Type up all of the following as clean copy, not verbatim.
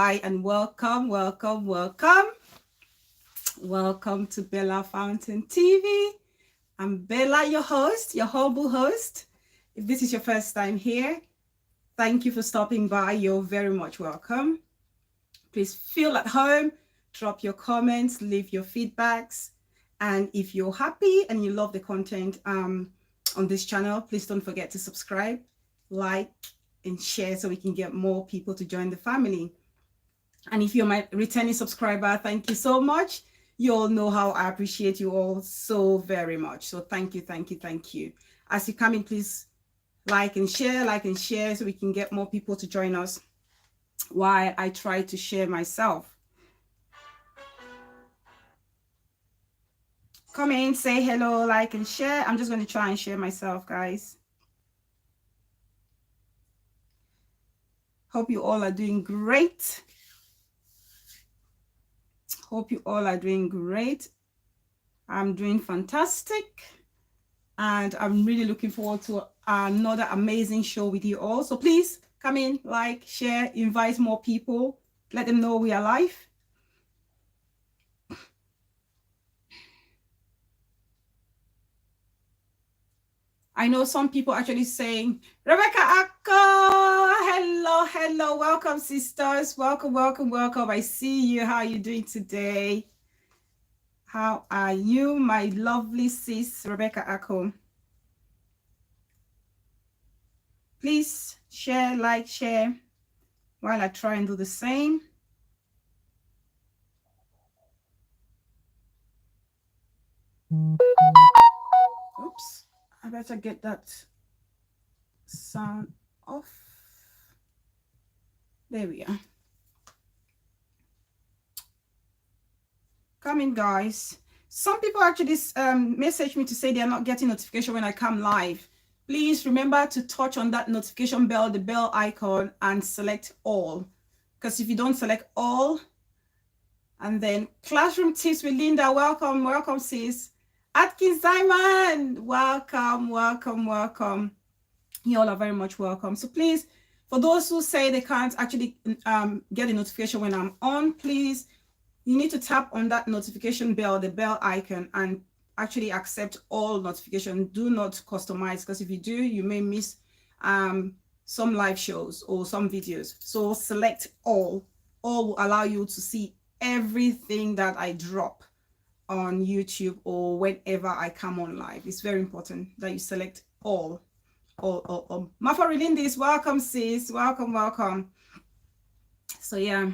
Hi and welcome to Bella Fountain TV. I'm Bella, your host, your humble host. If this is your first time here, thank you for stopping by. You're very much welcome. Please feel at home, drop your comments, leave your feedbacks. And if you're happy and you love the content on this channel, please don't forget to subscribe, like, and share so we can get more people to join the family. And if you're my returning subscriber, thank you so much. You all know how I appreciate you all so very much. So thank you. As you come in, please like and share so we can get more people to join us while I try to share myself. Come in, say hello, like and share. I'm just going to try and share myself, guys. Hope you all are doing great. Hope you all are doing great. I'm doing fantastic. And I'm really looking forward to another amazing show with you all. So please come in, like, share, invite more people. Let them know we are live. I know some people actually saying, Rebecca Akko, hello, welcome sisters, welcome. I see you. How are you doing today? How are you, my lovely sis, Rebecca Akko? Please share, like, share, while I try and do the same. Oops, I better get that sound off. There we are. Come in, guys. Some people actually message me to say they are not getting notification when I come live. Please remember to touch on that notification bell, the bell icon, and select all. Because if you don't select all, and then classroom tips with Linda, welcome sis. Atkins Diamond, welcome. You all are very much welcome. So please, for those who say they can't actually get a notification when I'm on, please, you need to tap on that notification bell, the bell icon, and actually accept all notifications. Do not customize, because if you do, you may miss some live shows or some videos. So select all. All will allow you to see everything that I drop on YouTube or whenever I come on live. It's very important that you select all. Mafa Relindis, welcome sis, welcome. So yeah,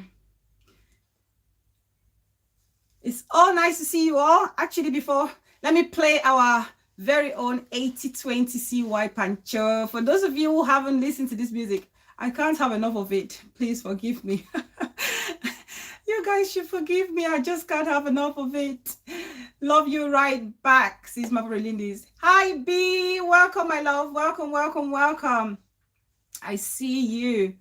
it's all nice to see you all. Actually, before, let me play our very own 80-20 CY Pancho. For those of you who haven't listened to this music, I can't have enough of it. Please forgive me. You guys should forgive me. I just can't have enough of it. Love you right back, sis Mavrelindis. Hi B, welcome my love. Welcome. I see you.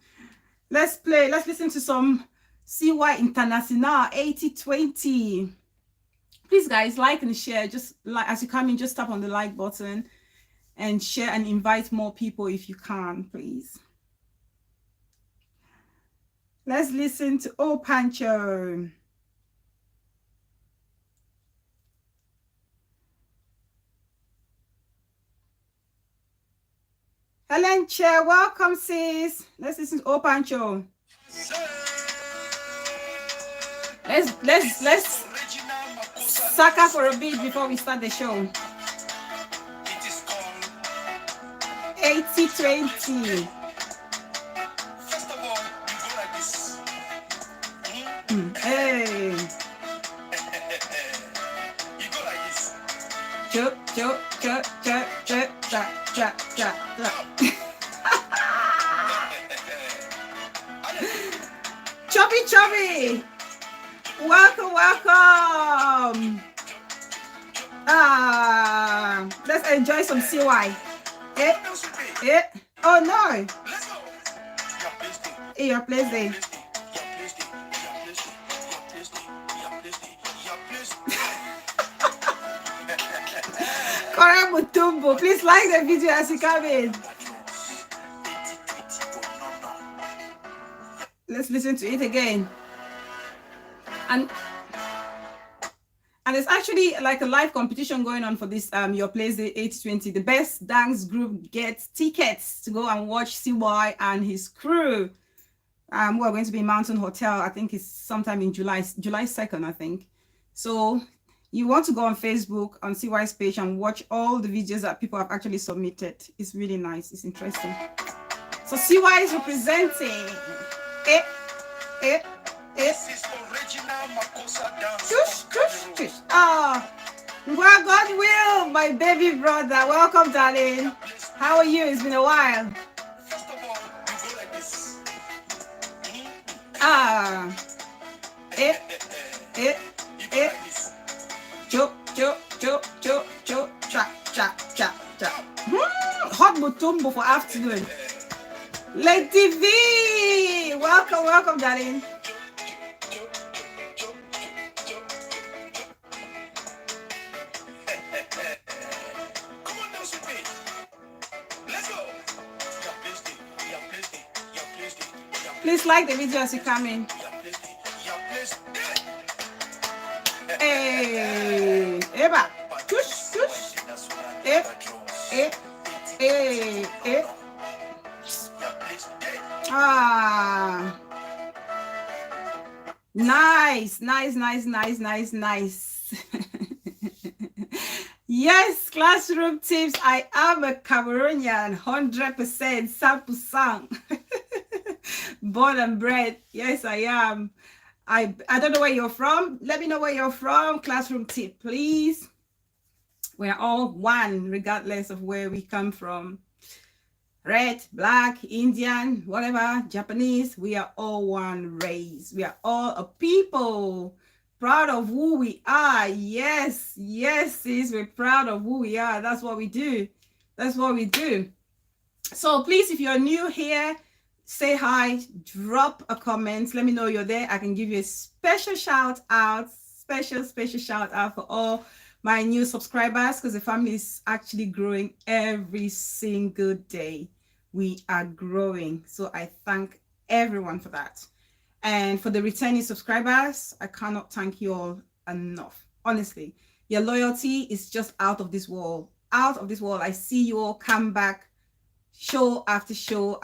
Let's listen to some CY International 80-20. Please guys, like and share. Just like as you come in, just tap on the like button and share and invite more people if you can, please. Let's listen to Oh Pancho. Helen Chair, welcome sis. Let's listen to Oh Pancho. Let's sucker for a bit before we start the show. 80-20. First of all, you go like this. Hey. You go like this. Chubby. Welcome. Let's enjoy some CY. Oh no. Let's go. Your place there. Correct Mutumbo. Please like the video as you come in. Let's listen to it again. And it's actually like a live competition going on for this Your Place Day 820. The best dance group gets tickets to go and watch CY and his crew. We're going to be in Mountain Hotel. I think it's sometime in July 2nd, I think. So you want to go on Facebook on CY's page and watch all the videos that people have actually submitted. It's really nice. It's interesting. So CY is representing. This is original Makosa dance. Shush. Ah, well, God will, my baby brother. Welcome, darling. How are you? It's been a while. First of all, you go like this. Ah, You go like this. cho, cha. Hot mutumbo for afternoon. Lady V, welcome, darling. Come on, dance with me. Let's go. Your place day. Your place day. Your place day. Please like the video as you come in. Your place day. Your place day. Hey, Eva, tush. That's what I Eh, draws. eh. Your place day. Ah, nice. Yes, classroom tips. I am a Cameroonian, 100%, 100%. Born and bred. Yes, I am. I don't know where you're from. Let me know where you're from. Classroom tip, please. We're all one, regardless of where we come from. Red, black, Indian, whatever, Japanese, we are all one race. We are all a people, proud of who we are. Yes, sis, we're proud of who we are. That's what we do. So please, if you're new here, say hi, drop a comment, let me know you're there. I can give you a special shout out, special shout out for all my new subscribers, because the family is actually growing every single day. We are growing. So I thank everyone for that. And for the returning subscribers, I cannot thank you all enough. Honestly, your loyalty is just out of this world. I see you all come back show after show.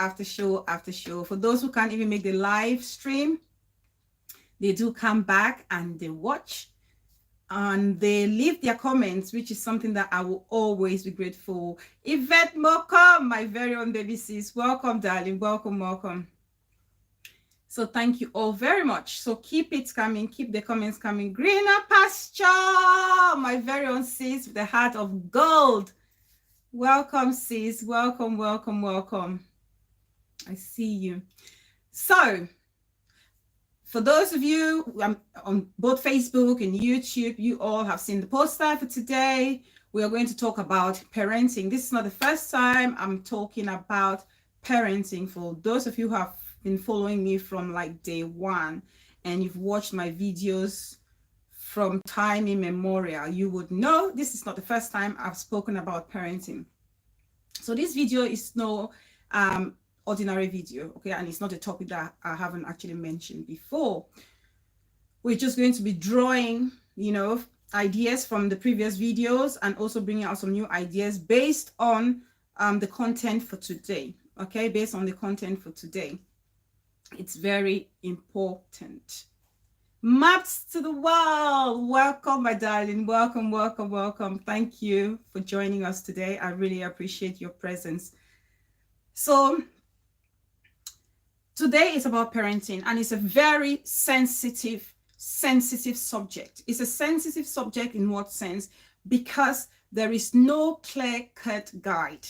For those who can't even make the live stream, they do come back and they watch and they leave their comments, which is something that I will always be grateful. Yvette Moko, my very own baby sis, welcome, darling, welcome. So thank you all very much. So keep it coming, keep the comments coming. Greener pasture, my very own sis with the heart of gold. Welcome, sis, welcome. I see you. So for those of you on both Facebook and YouTube, you all have seen the poster for today. We are going to talk about parenting. This is not the first time I'm talking about parenting. For those of you who have been following me from like day one and you've watched my videos from time immemorial, you would know this is not the first time I've spoken about parenting. So this video is no ordinary video, okay, and it's not a topic that I haven't actually mentioned before. We're just going to be drawing, ideas from the previous videos and also bringing out some new ideas based on the content for today, okay, based on the content for today. It's very important. Maps to the world. Welcome, my darling. Welcome. Thank you for joining us today. I really appreciate your presence. So today is about parenting, and it's a very sensitive subject. It's a sensitive subject in what sense? Because there is no clear-cut guide.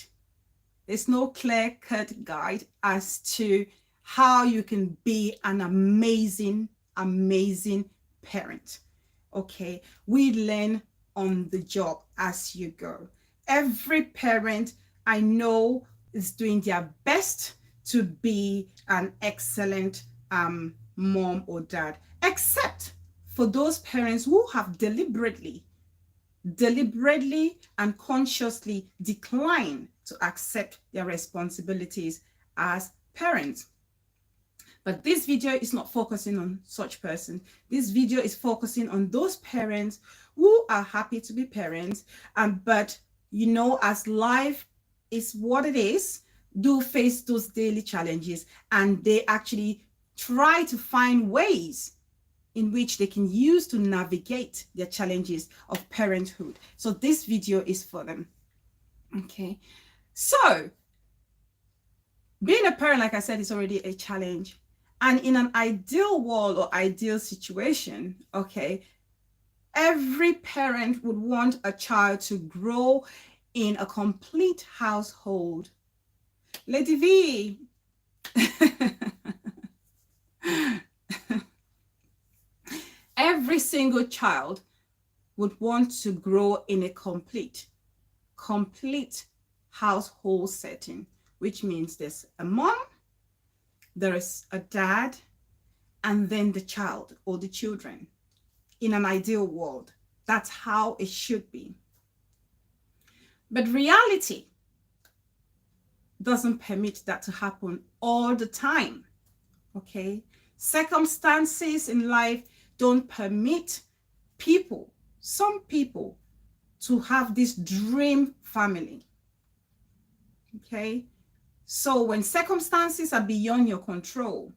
There's no clear-cut guide as to how you can be an amazing parent. Okay, we learn on the job as you go. Every parent I know is doing their best to be an excellent mom or dad, except for those parents who have deliberately and consciously declined to accept their responsibilities as parents. But this video is not focusing on such person. This video is focusing on those parents who are happy to be parents, but you know, as life is what it is, do face those daily challenges, and they actually try to find ways in which they can use to navigate their challenges of parenthood. So this video is for them. Okay, so being a parent, like I said, is already a challenge. And in an ideal world or ideal situation, okay, every parent would want a child to grow in a complete household. Lady V. Every single child would want to grow in a complete household setting, which means there's a mom, there is a dad, and then the child or the children. In an ideal world, that's how it should be. But reality doesn't permit that to happen all the time, okay? Circumstances in life don't permit people, some people, to have this dream family, okay? So when circumstances are beyond your control,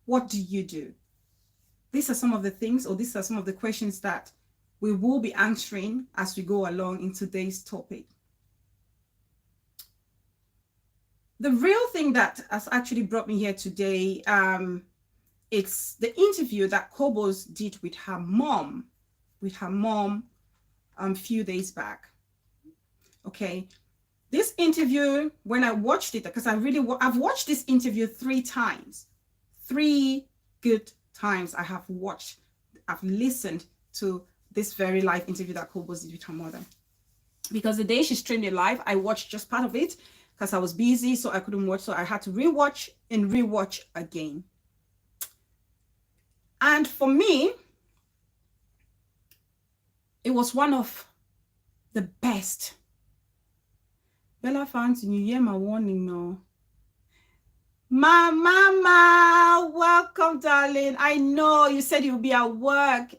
what do you do? These are some of the things, or these are some of the questions that we will be answering as we go along in today's topic. The real thing that has actually brought me here today, it's the interview that Kobos did with her mom a few days back. Okay, this interview, when I watched it, because I've watched this interview 3 times, 3 good times I've listened to this very live interview that Kobos did with her mother. Because the day she streamed it live, I watched just part of it because I was busy, so I couldn't watch, so I had to rewatch and rewatch again. And for me, it was one of the best. Bella Fountain, you hear my warning now. Mama, welcome, darling. I know you said you'll be at work.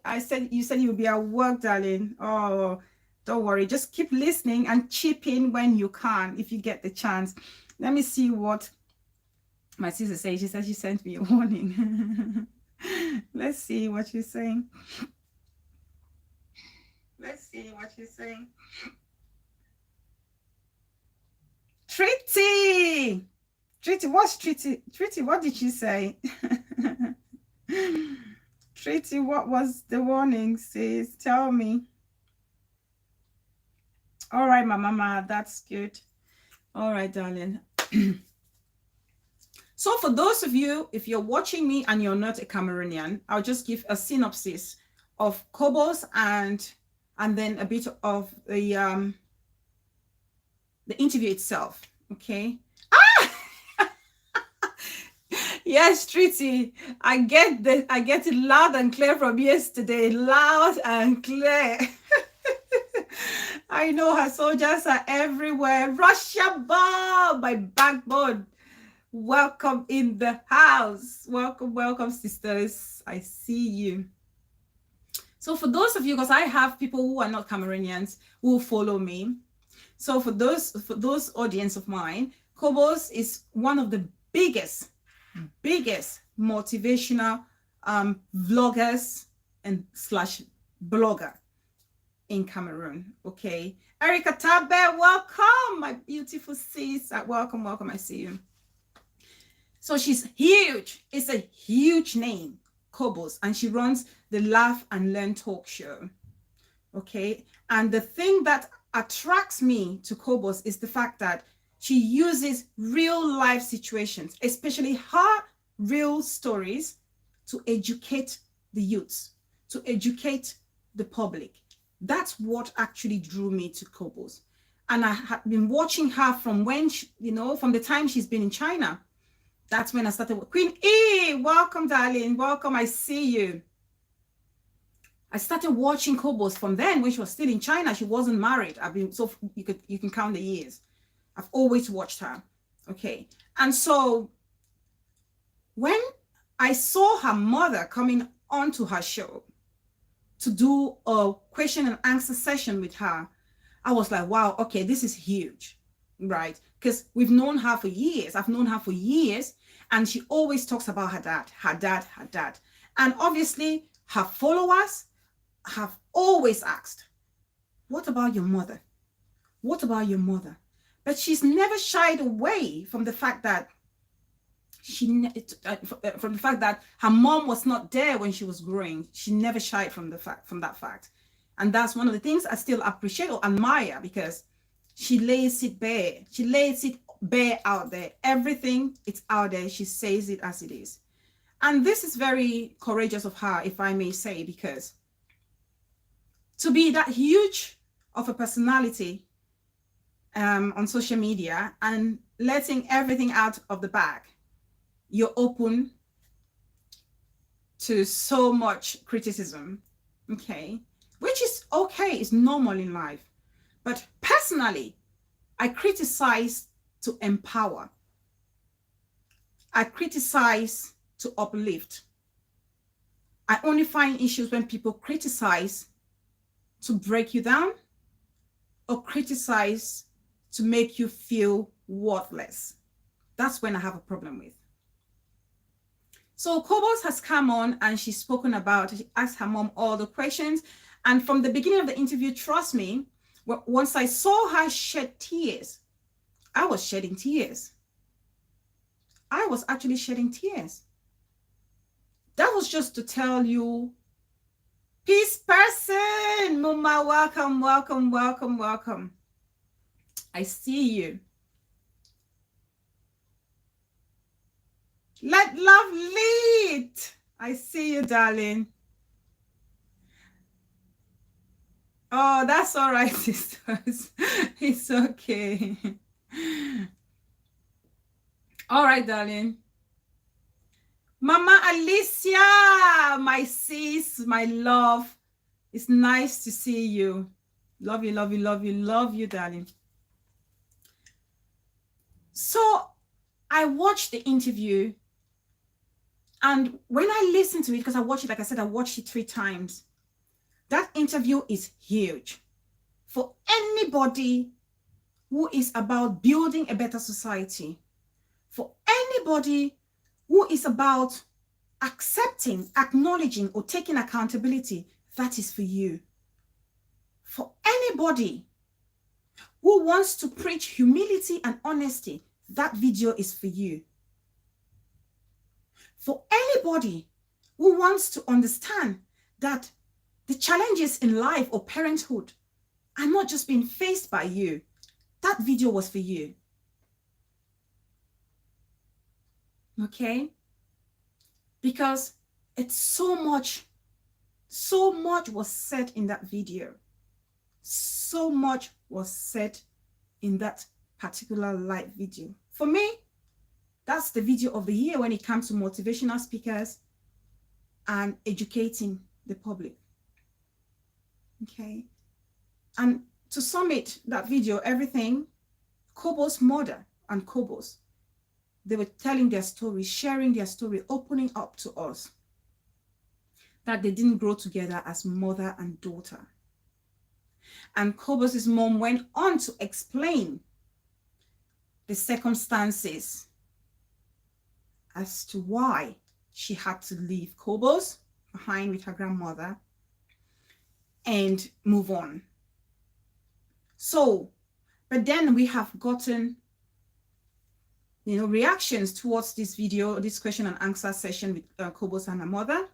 You said you'll be at work, darling. Oh, don't worry. Just keep listening and chip in when you can, if you get the chance. Let me see what my sister says. She said she sent me a warning. Let's see what she's saying. Let's see what she's saying. Treaty, what's Treaty? Treaty, what did she say? Treaty, what was the warning, sis? Tell me. All right, my mama, that's good. All right, darling. So for those of you, if you're watching me and you're not a Cameroonian, I'll just give a synopsis of Kobos and then a bit of the interview itself. Okay. Yes, Treaty, I get it loud and clear from yesterday. Loud and clear. I know her soldiers are everywhere. Russia bomb, my backbone. Welcome in the house. Welcome, sisters. I see you. So for those of you, because I have people who are not Cameroonians who follow me. So for those audience of mine, Kobos is one of the biggest motivational vloggers and / blogger in Cameroon. Okay, Erica Tabe, welcome, my beautiful sis. Welcome, I see you. So she's huge. It's a huge name, Kobos, and she runs the Laugh and Learn talk show. Okay, and the thing that attracts me to Kobos is the fact that she uses real life situations, especially her real stories, to educate the youths, to educate the public. That's what actually drew me to Kobos. And I have been watching her from when she, from the time she's been in China. That's when I started with Queen E. Welcome, darling. Welcome. I see you. I started watching Kobos from then when she was still in China. She wasn't married. So you can count the years. I've always watched her. Okay. And so when I saw her mother coming onto her show to do a question and answer session with her. I was like, wow, okay, this is huge, right? Because we've known her for years. I've known her for years, and she always talks about her dad, her dad, her dad. And obviously, her followers have always asked, what about your mother? What about your mother? But she's never shied away from the fact that from the fact that her mom was not there when she was growing. She never shied from that fact. And that's one of the things I still appreciate or admire, because she lays it bare. She lays it bare out there. Everything, it's out there. She says it as it is. And this is very courageous of her, if I may say, because to be that huge of a personality on social media and letting everything out of the bag, you're open to so much criticism, okay? Which is okay, it's normal in life. But personally, I criticize to empower. I criticize to uplift. I only find issues when people criticize to break you down or criticize to make you feel worthless. That's when I have a problem with. So Kobos has come on and she's spoken about, she asked her mom all the questions. And from the beginning of the interview, trust me, once I saw her shed tears, I was shedding tears. I was actually shedding tears. That was just to tell you, peace person, Mama, welcome, welcome, welcome, welcome. I see you. Let love lead. I see you, darling. Oh, that's all right, sisters. It's okay. All right, darling. Mama Alicia, my sis, my love. It's nice to see you. Love you, love you, love you, love you, darling. So I watched the interview. And when I listened to it, because I watched it, like I said, I watched it 3 times. That interview is huge for anybody who is about building a better society, for anybody who is about accepting, acknowledging, or taking accountability. That is for you. For anybody who wants to preach humility and honesty, that video is for you. For anybody who wants to understand that the challenges in life or parenthood are not just being faced by you, that video was for you. Okay? Because it's so much was said in that video. So much was said in that particular live video. For me, that's the video of the year when it comes to motivational speakers and educating the public. Okay. And to summate that video, everything, Kobos' mother and Kobos, they were telling their story, sharing their story, opening up to us that they didn't grow together as mother and daughter. And Kobos' mom went on to explain the circumstances as to why she had to leave Kobos behind with her grandmother and move on. So, but then we have gotten, reactions towards this video, this question and answer session with Kobos and her mother.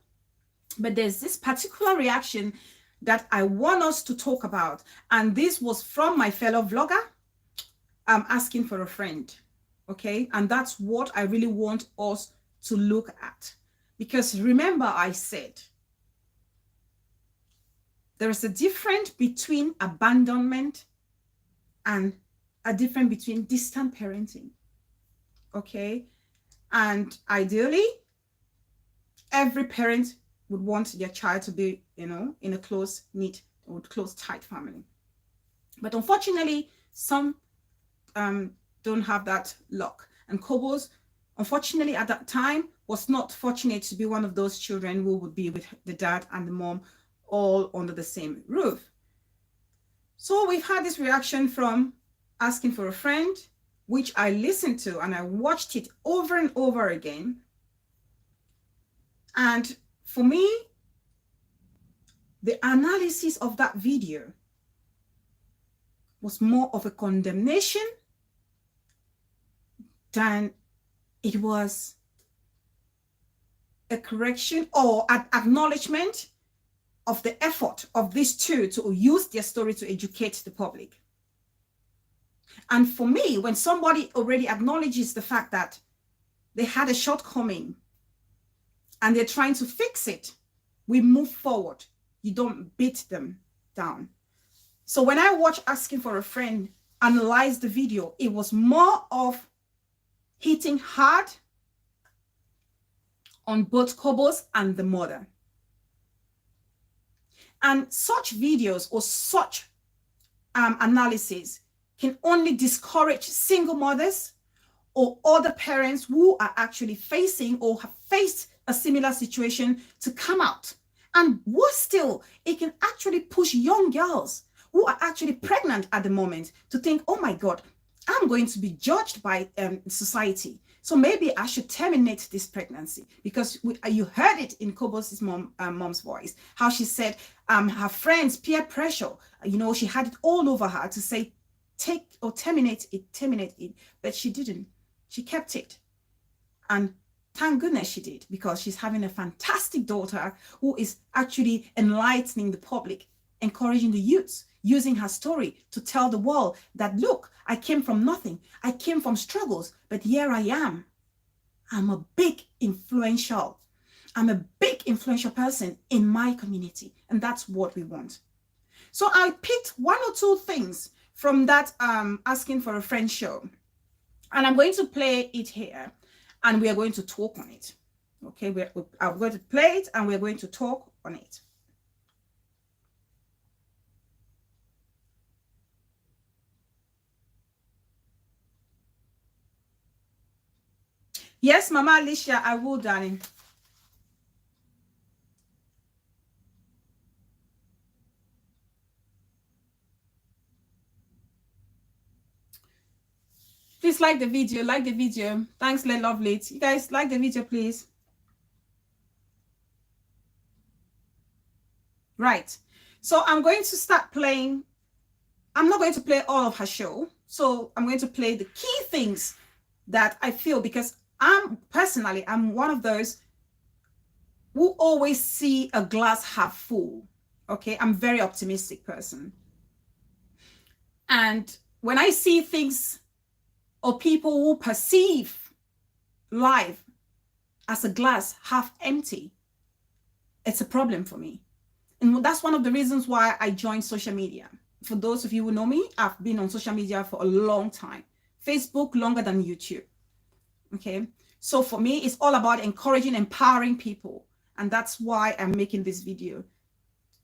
But there's this particular reaction that I want us to talk about. And this was from my fellow vlogger. I'm asking for a friend. Okay, and that's what I really want us to look at. Because remember, I said there is a difference between abandonment and a difference between distant parenting. Okay, and ideally, every parent would want their child to be, in a close, knit, or close, tight family. But unfortunately, some don't have that luck. And Kobos, unfortunately at that time was not fortunate to be one of those children who would be with the dad and the mom all under the same roof. So we've had this reaction from asking for a friend, which I listened to and I watched it over and over again. And for me, the analysis of that video was more of a condemnation than it was a correction or an acknowledgement of the effort of these two to use their story to educate the public. And for me, when somebody already acknowledges the fact that they had a shortcoming and they're trying to fix it, we move forward. You don't beat them down. So when I watched Asking for a Friend analyze the video, it was more of hitting hard on both Kobos and the mother. And such videos or such analysis can only discourage single mothers or other parents who are actually facing or have faced a similar situation to come out. And worse still, it can actually push young girls who are actually pregnant at the moment to think, oh my God, I'm going to be judged by society. So maybe I should terminate this pregnancy, because you heard it in Kobos' mom's voice, how she said her friends, peer pressure, she had it all over her to say, take or terminate it, but she didn't. She kept it. And thank goodness she did, because she's having a fantastic daughter who is actually enlightening the public, encouraging the youths, using her story to tell the world that, look, I came from nothing. I came from struggles, but here I am. I'm a big influential person in my community. And that's what we want. So I picked one or two things from that Asking for a Friend show. And I'm going to play it here. And we are going to talk on it. Okay, I'm going to play it and we're going to talk on it. Yes, Mama Alicia, I will, darling. Please like the video, Thanks, Lovely. You guys like the video, please. Right. So I'm going to start playing. I'm not going to play all of her show. So I'm going to play the key things that I feel, because I'm one of those who always see a glass half full. Okay. I'm a very optimistic person. And when I see things or people who perceive life as a glass half empty, it's a problem for me. And that's one of the reasons why I joined social media. For those of you who know me, I've been on social media for a long time. Facebook longer than YouTube. Okay. So for me, it's all about encouraging, empowering people. And that's why I'm making this video,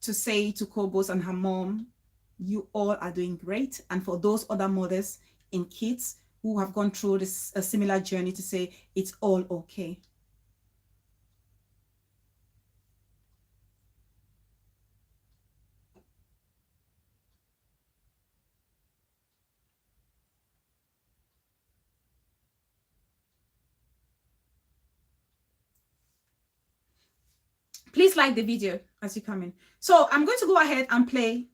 to say to Kobos and her mom, you all are doing great. And for those other mothers and kids who have gone through a similar journey, to say it's all okay. Please like the video as you come in. So I'm going to go ahead and play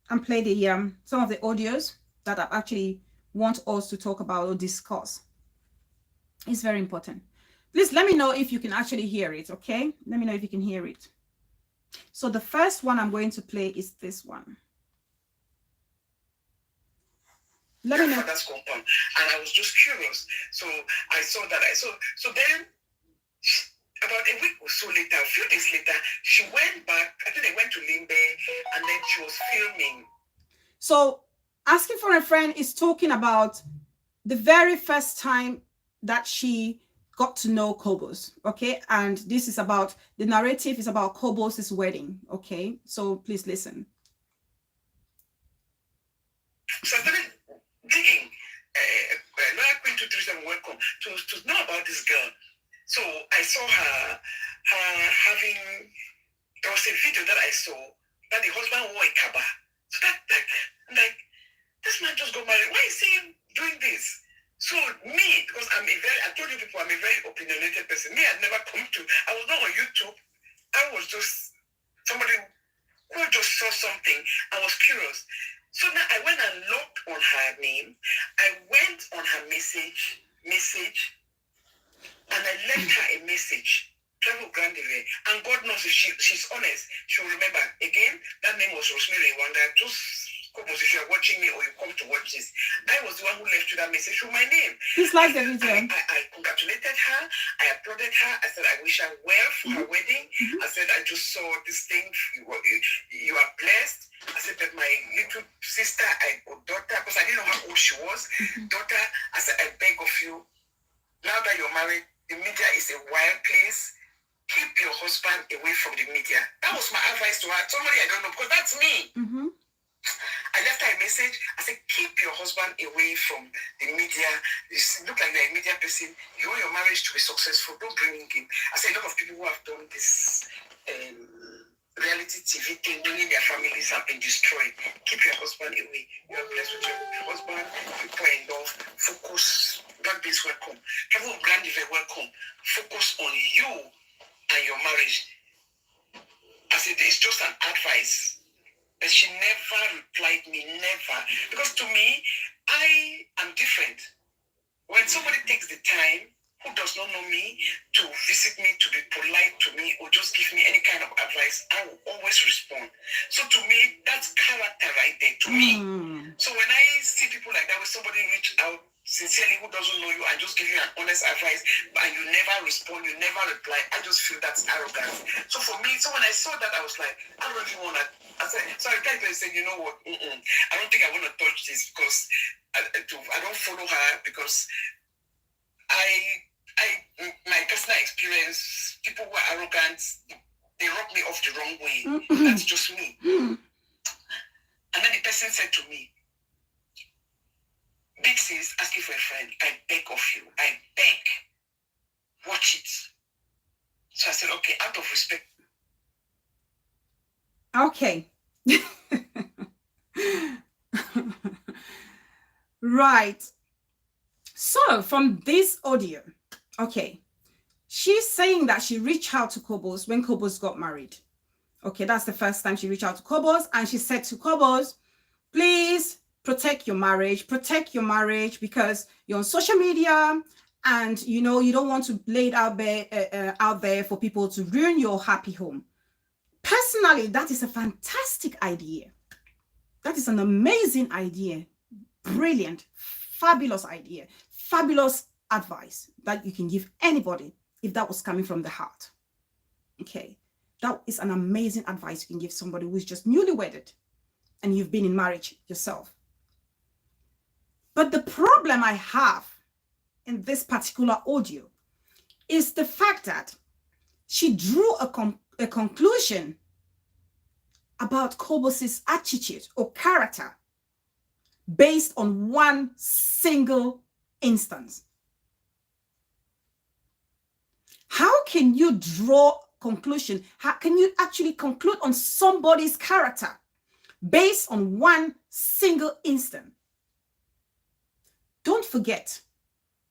the some of the audios that I actually want us to talk about or discuss. It's very important. Please let me know if you can actually hear it, okay? Let me know if you can hear it. So the first one I'm going to play is this one. Let me know. That's compound, and I was just curious. So I saw that. So then, about a week or so later, a few days later, she went back. I think they went to Limbe, and then she was filming. So Asking for a Friend is talking about the very first time that she got to know Kobos, okay? And this is about, the narrative is about Kobos' wedding, okay? So please listen. So I started digging. Lawyer Queen 237, welcome. to know about this girl. So I saw her having, there was a video that I saw that the husband wore a kaba. So that like this man just got married. Why is he doing this? So me, because I told you people I'm a very opinionated person. Me, I'd never come to, I was not on YouTube. I was just somebody who just saw something. I was curious. So now I went and looked on her name. I went on her message, and I left her a message. Travel Grandeve. And God knows if she's honest, she'll remember. Again, that name was Rosemary Wanda. Just Kobos, if you're watching me or you come to watch this, I was the one who left you that message with my name. Please like the video. I congratulated her. I applauded her. I said, I wish her well for her wedding. I said, I just saw this thing. You are blessed. I said that my little sister, daughter, because I didn't know how old she was. Daughter, I said, I beg of you, now that you're married, the media is a wild place. Keep your husband away from the media. That was my advice to her. Somebody I don't know, because that's me. I left her a message. I said, keep your husband away from the media. You look like you're a media person. You want your marriage to be successful. Don't bring him. I said, a lot of people who have done this reality TV thing, winning their families have been destroyed. Keep your husband away. You are blessed with your husband. People are in love. Focus. God bless, welcome. Travel Grandeve, welcome. Focus on you and your marriage. I said, it's just an advice. But she never replied me, never. Because to me, I am different. When somebody takes the time, who does not know me, to visit me, to be polite to me, or just give me any kind of advice, I will always respond. So to me, that's character right there, to me. So when I see people like that, when somebody reach out sincerely who doesn't know you and just give you an honest advice, and you never respond, you never reply, I just feel that's arrogance. So for me, so when I saw that, I was like, I don't even want to, I said, so I tried to say, you know what, I don't think I want to touch this because I don't follow her, because my personal experience, people who are arrogant, they rub me off the wrong way. That's just me. And then the person said to me, Big sis asking for a friend, I beg of you, I beg, watch it. So I said, okay, out of respect. Okay. Right. So from this audio, okay, she's saying that she reached out to Kobos when Kobos got married. Okay, that's the first time she reached out to Kobos, and she said to Kobos, please protect your marriage because you're on social media and you know you don't want to lay it out there for people to ruin your happy home. Personally, that is a fantastic idea. That is an amazing idea. Brilliant, fabulous idea, fabulous advice that you can give anybody if that was coming from the heart. Okay, that is an amazing advice you can give somebody who is just newly wedded and you've been in marriage yourself. But the problem I have in this particular audio is the fact that she drew a conclusion about Kobos's attitude or character based on one single instance. How can you draw conclusion? How can you actually conclude on somebody's character based on one single instant? Don't forget,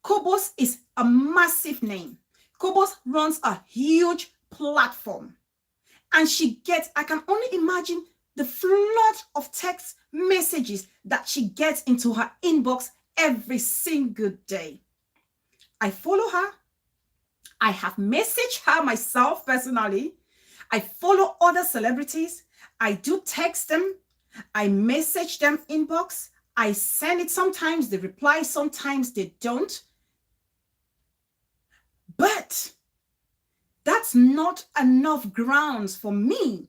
Kobos is a massive name. Kobos runs a huge platform. And she gets, I can only imagine the flood of text messages that she gets into her inbox every single day. I follow her. I have messaged her myself personally. I follow other celebrities. I do text them. I message them inbox. I send it. Sometimes they reply, sometimes they don't. But that's not enough grounds for me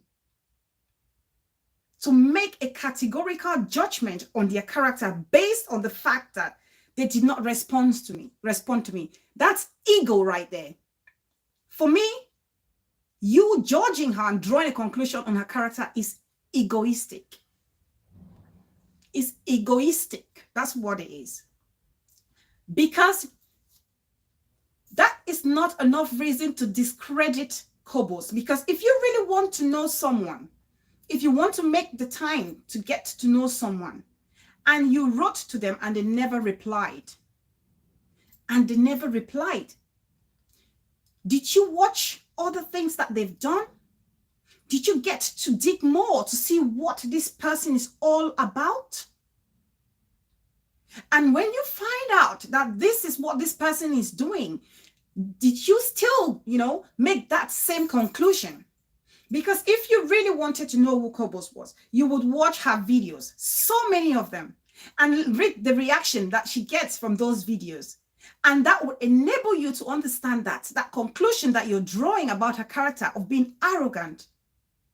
to make a categorical judgment on their character based on the fact that they did not respond to me. That's ego right there. For me, you judging her and drawing a conclusion on her character is egoistic. It's egoistic. That's what it is. Because is not enough reason to discredit Kobos. Because if you really want to know someone, if you want to make the time to get to know someone, and you wrote to them and they never replied, did you watch other things that they've done? Did you get to dig more to see what this person is all about? And when you find out that this is what this person is doing, did you still, make that same conclusion? Because if you really wanted to know who Kobos was, you would watch her videos, so many of them, and read the reaction that she gets from those videos. And that would enable you to understand that conclusion that you're drawing about her character of being arrogant,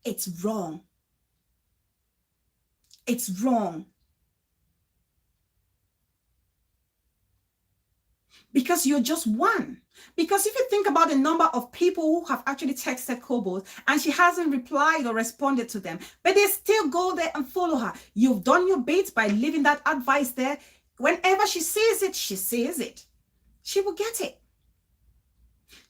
it's wrong. It's wrong. Because you're just one. Because if you think about the number of people who have actually texted Kobos and she hasn't replied or responded to them, but they still go there and follow her. You've done your bit by leaving that advice there. Whenever she sees it, she sees it. She will get it.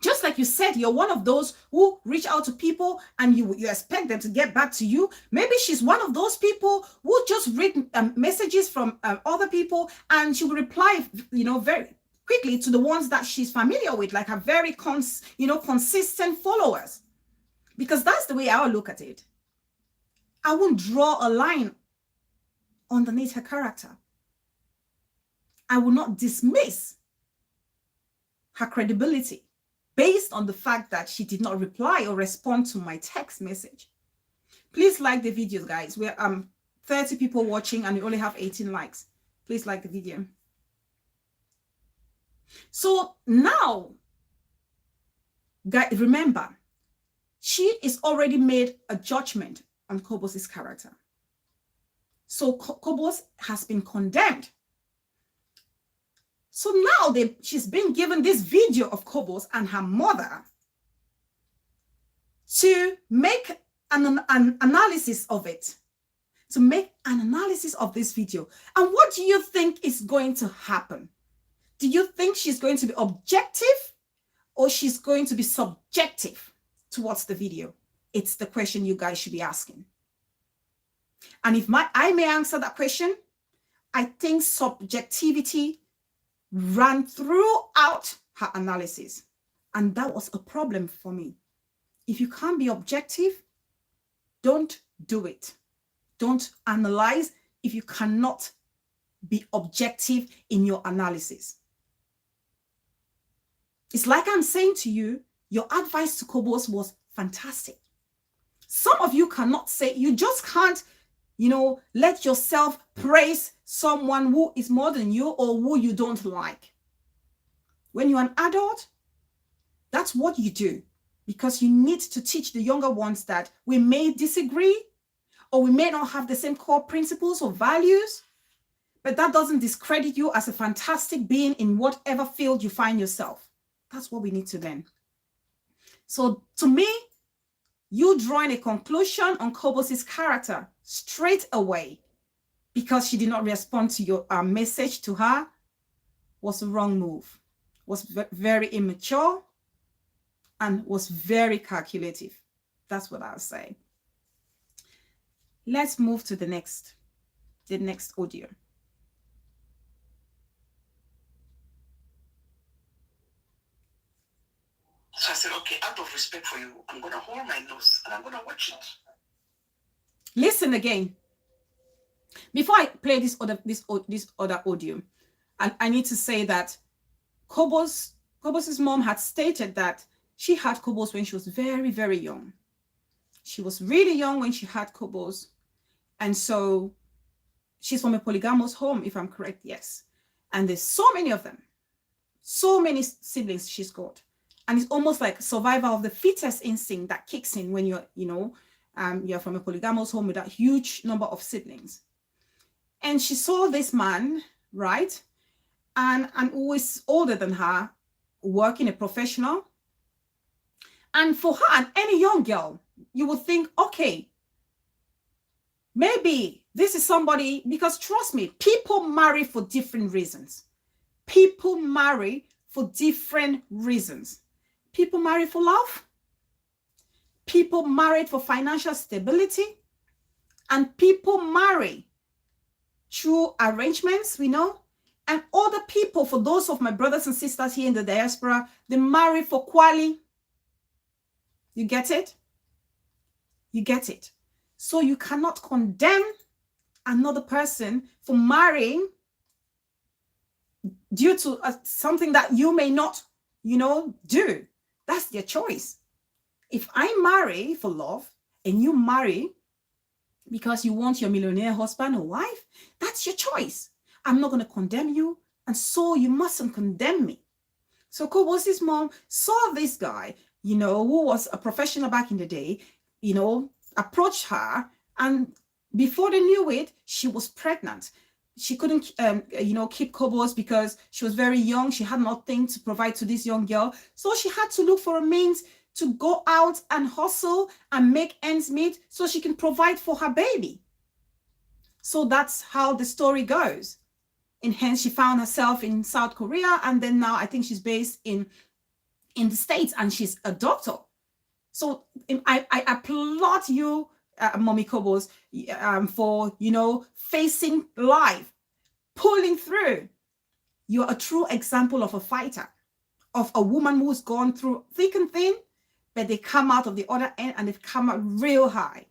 Just like you said, you're one of those who reach out to people and you expect them to get back to you. Maybe she's one of those people who just read messages from other people and she will reply, very quickly to the ones that she's familiar with, like her very consistent followers. Because that's the way I would look at it. I won't draw a line underneath her character. I will not dismiss her credibility based on the fact that she did not reply or respond to my text message. Please like the videos, guys. We're 30 people watching and we only have 18 likes. Please like the video. So now, guys, remember, she is already made a judgment on Kobos' character. So Kobos has been condemned. So now she's been given this video of Kobos and her mother to make an analysis of it, to make an analysis of this video. And what do you think is going to happen? Do you think she's going to be objective or she's going to be subjective towards the video? It's the question you guys should be asking. And if I may answer that question, I think subjectivity ran throughout her analysis. And that was a problem for me. If you can't be objective, don't do it. Don't analyze if you cannot be objective in your analysis. It's like I'm saying to you, your advice to Kobos was fantastic. Some of you cannot say, you just can't, let yourself praise someone who is more than you or who you don't like. When you're an adult, that's what you do, because you need to teach the younger ones that we may disagree or we may not have the same core principles or values, but that doesn't discredit you as a fantastic being in whatever field you find yourself. That's what we need to learn. So to me, you drawing a conclusion on Kobos' character straight away because she did not respond to your message to her was a wrong move, was very immature, and was very calculative. That's what I'll say. Let's move to the next audio. So I said, okay, out of respect for you, I'm going to hold my nose and I'm going to watch it. Listen again. Before I play this other audio, and I need to say that Kobos' mom had stated that she had Kobos when she was very, very young. She was really young when she had Kobos. And so she's from a polygamous home, if I'm correct, yes. And there's so many of them, so many siblings she's got. And it's almost like survival of the fittest instinct that kicks in when you're from a polygamous home with that huge number of siblings. And she saw this man, right? And who is older than her, working a professional. And for her and any young girl, you would think, okay, maybe this is somebody, because trust me, people marry for different reasons. People marry for different reasons. People marry for love. People married for financial stability. And people marry through arrangements, we know. And other people, for those of my brothers and sisters here in the diaspora, they marry for quali. You get it? You get it. So you cannot condemn another person for marrying due to something that you may not, do. That's their choice. If I marry for love and you marry because you want your millionaire husband or wife, that's your choice. I'm not going to condemn you, and so you mustn't condemn me. So Kobos' mom saw this guy, who was a professional back in the day, approached her, and before they knew it, she was pregnant. She couldn't, keep Kobos because she was very young. She had nothing to provide to this young girl. So she had to look for a means to go out and hustle and make ends meet so she can provide for her baby. So that's how the story goes. And hence she found herself in South Korea. And then now I think she's based in the States, and she's a doctor. So I applaud you, Mommy Kobos, for, facing life, pulling through. You're a true example of a fighter, of a woman who's gone through thick and thin, but they come out of the other end and they've come out real high.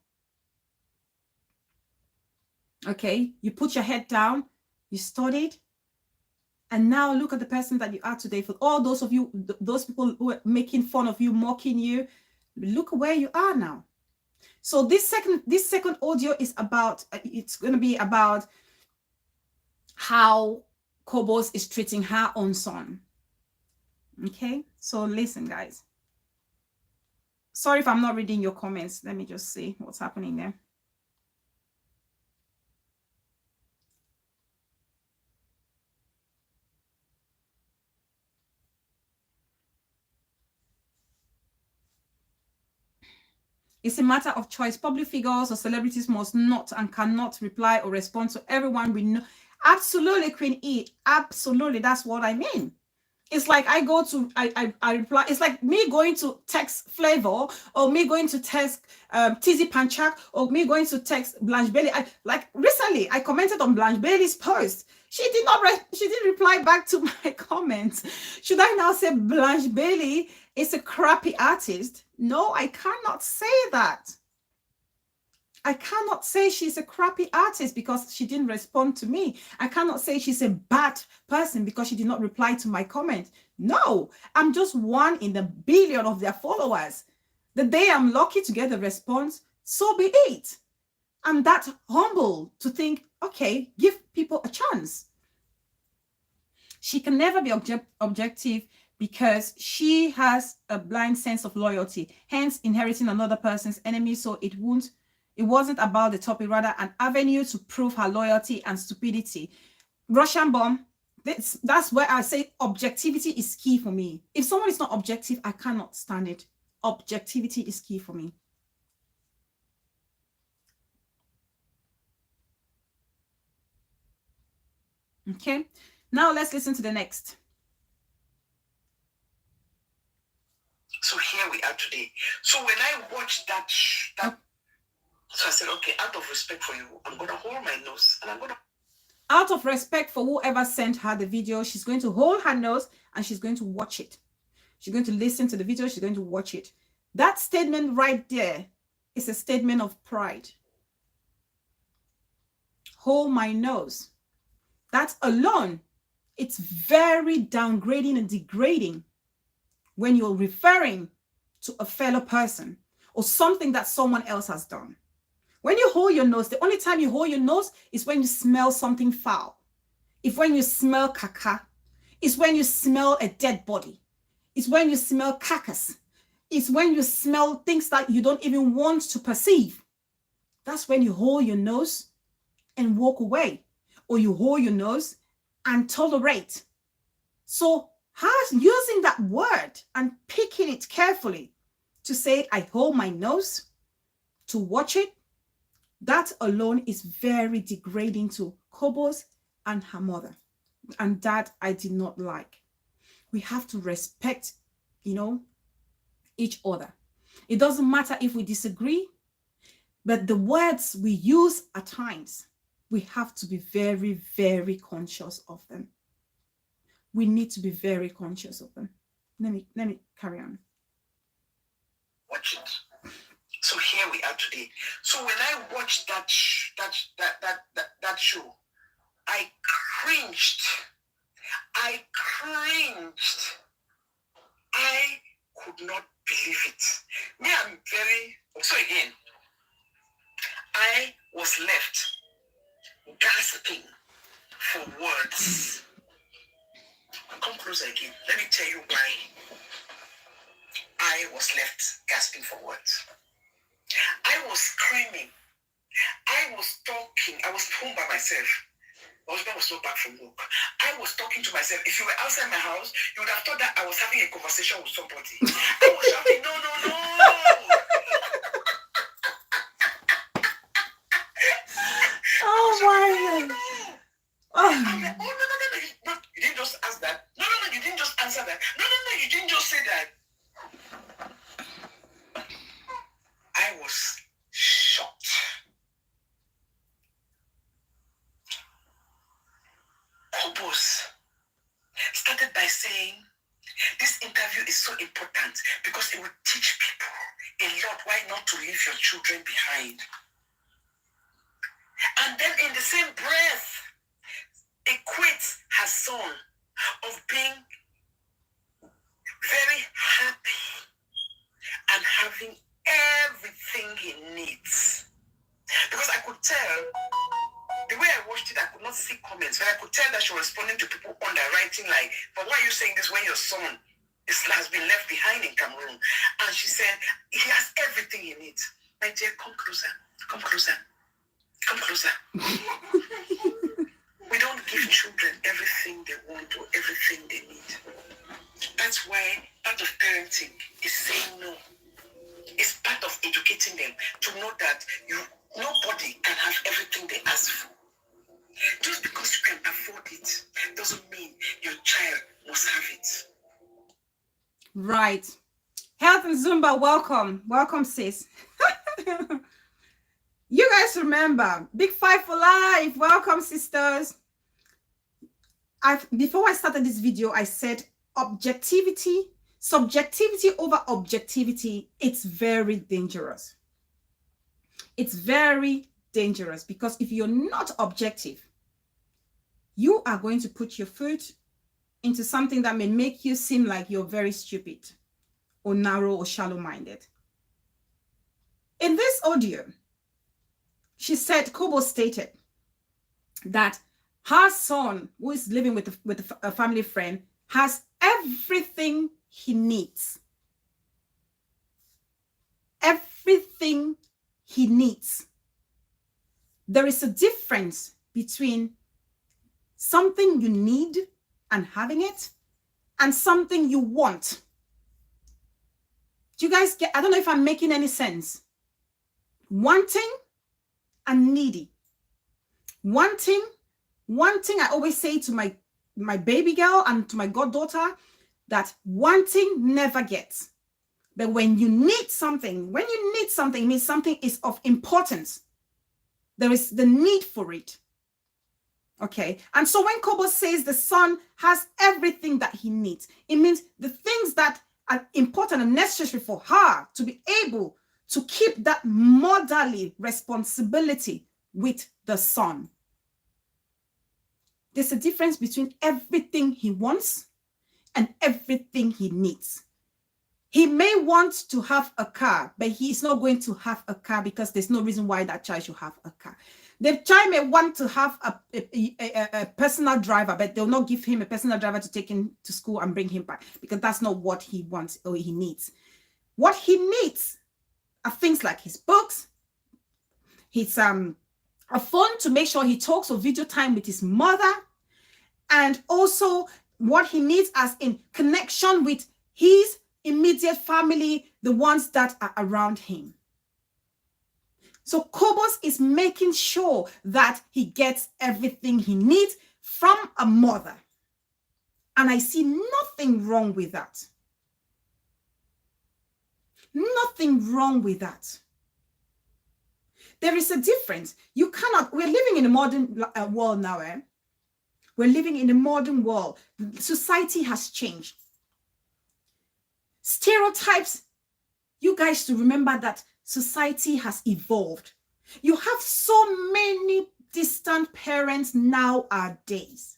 Okay, you put your head down, you studied, and now look at the person that you are today. For all those of you, those people who are making fun of you, mocking you, look where you are now. So this second audio is about, it's going to be about how Kobos is treating her own son. Okay, so listen, guys. Sorry if I'm not reading your comments. Let me just see what's happening there. It's a matter of choice. Public figures or celebrities must not and cannot reply or respond to everyone we know. Absolutely, Queen E. Absolutely, that's what I mean. It's like I go to, I reply. It's like me going to text Flavor, or me going to text Tizzy Panchak, or me going to text Blanche Bailey. Like recently, I commented on Blanche Bailey's post. She didn't reply back to my comments. Should I now say Blanche Bailey is a crappy artist? No, I cannot say that. I cannot say she's a crappy artist because she didn't respond to me. I cannot say she's a bad person because she did not reply to my comment. No, I'm just one in the billion of their followers. The day I'm lucky to get a response, so be it. I'm that humble to think, okay, give people a chance. She can never be objective because she has a blind sense of loyalty, hence inheriting another person's enemy, so it wasn't about the topic, rather an avenue to prove her loyalty and stupidity. Russian bomb, that's where I say objectivity is key for me. If someone is not objective, I cannot stand it. Objectivity is key for me. Okay, now let's listen to the next. So here we are today. So when I watched that so I said, okay, out of respect for you, I'm going to hold my nose and I'm going to... Out of respect for whoever sent her the video, she's going to hold her nose and she's going to watch it. She's going to listen to the video. She's going to watch it. That statement right there is a statement of pride. Hold my nose. That alone, it's very downgrading and degrading when you're referring to a fellow person or something that someone else has done. When you hold your nose, the only time you hold your nose is when you smell something foul. It's when you smell caca. It's when you smell a dead body. It's when you smell cacas. It's when you smell things that you don't even want to perceive. That's when you hold your nose and walk away. Or you hold your nose and tolerate. So using that word and picking it carefully to say, I hold my nose, to watch it, that alone is very degrading to Kobos and her mother. And that I did not like. we have to respect, each other. It doesn't matter if we disagree, but the words we use at times, we have to be very, very conscious of them. We need to be very conscious of them. Let me carry on. Watch it. So here we are today. So when I watched that show, I cringed. I could not believe it. Me, I'm very. So again, I was left gasping for words. Come closer again. Let me tell you why I was left gasping for words. I was screaming. I was talking. I was home by myself. My husband was not back from work. I was talking to myself. If you were outside my house, you would have thought that I was having a conversation with somebody. I was shouting, no. Oh my God. I'm like, no, you didn't just ask that. No, you didn't just answer that. No, you didn't just say that. I was shocked. Kobos started by saying, this interview is so important because it will teach people a lot why not to leave your children behind. And then in the same breath, equates her son of being very happy and having everything he needs. Because I could tell, the way I watched it, I could not see comments, but I could tell that she was responding to people underwriting like, but why are you saying this when your son has been left behind in Cameroon? And she said, he has everything he needs. My dear, come closer. We don't give children everything they want or everything they need. That's why part of parenting is saying no. It's part of educating them to know that nobody can have everything they ask for. Just because you can afford it doesn't mean your child must have it. Right. Health and Zumba, welcome sis. You guys remember Big Five for Life. Welcome, sisters. Before I started this video, I said subjectivity over objectivity, it's very dangerous. It's very dangerous because if you're not objective, you are going to put your foot into something that may make you seem like you're very stupid or narrow or shallow-minded. In this audio, she said, Kobos stated that her son, who is living with a family friend, has everything he needs. Everything he needs. There is a difference between something you need and having it and something you want. Do you guys get? I don't know if I'm making any sense. Wanting and needy. Wanting, I always say to my baby girl and to my goddaughter that wanting never gets. But when you need something, it means something is of importance. There is the need for it. Okay. And so when Kobos says the son has everything that he needs, it means the things that are important and necessary for her to be able to keep that motherly responsibility with the son. There's a difference between everything he wants and everything he needs. He may want to have a car, but he's not going to have a car because there's no reason why that child should have a car. The child may want to have a personal driver, but they'll not give him a personal driver to take him to school and bring him back because that's not what he wants or he needs. What he needs are things like his books, his a phone to make sure he talks or video time with his mother, and also what he needs as in connection with his immediate family, the ones that are around him. So Kobos is making sure that he gets everything he needs from a mother. And I see nothing wrong with that. Nothing wrong with that. There is a difference. You cannot, we're living in a modern world now. We're living in a modern world. Society has changed. Stereotypes, you guys to remember that society has evolved. You have so many distant parents nowadays,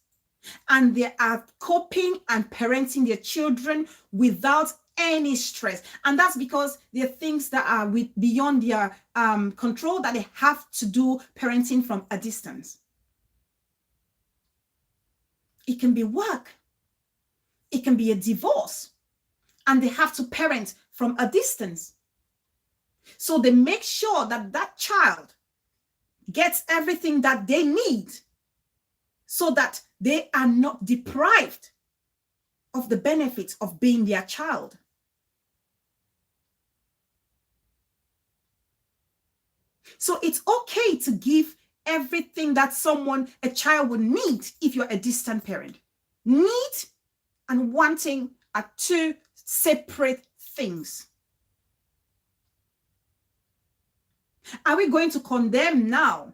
and they are coping and parenting their children without any stress. And that's because there are things that are beyond their control, that they have to do parenting from a distance. It can be work. It can be a divorce. And they have to parent from a distance. So they make sure that that child gets everything that they need, so that they are not deprived of the benefits of being their child. So it's okay to give everything that a child would need if you're a distant parent. Need and wanting are two separate things. Are we going to condemn now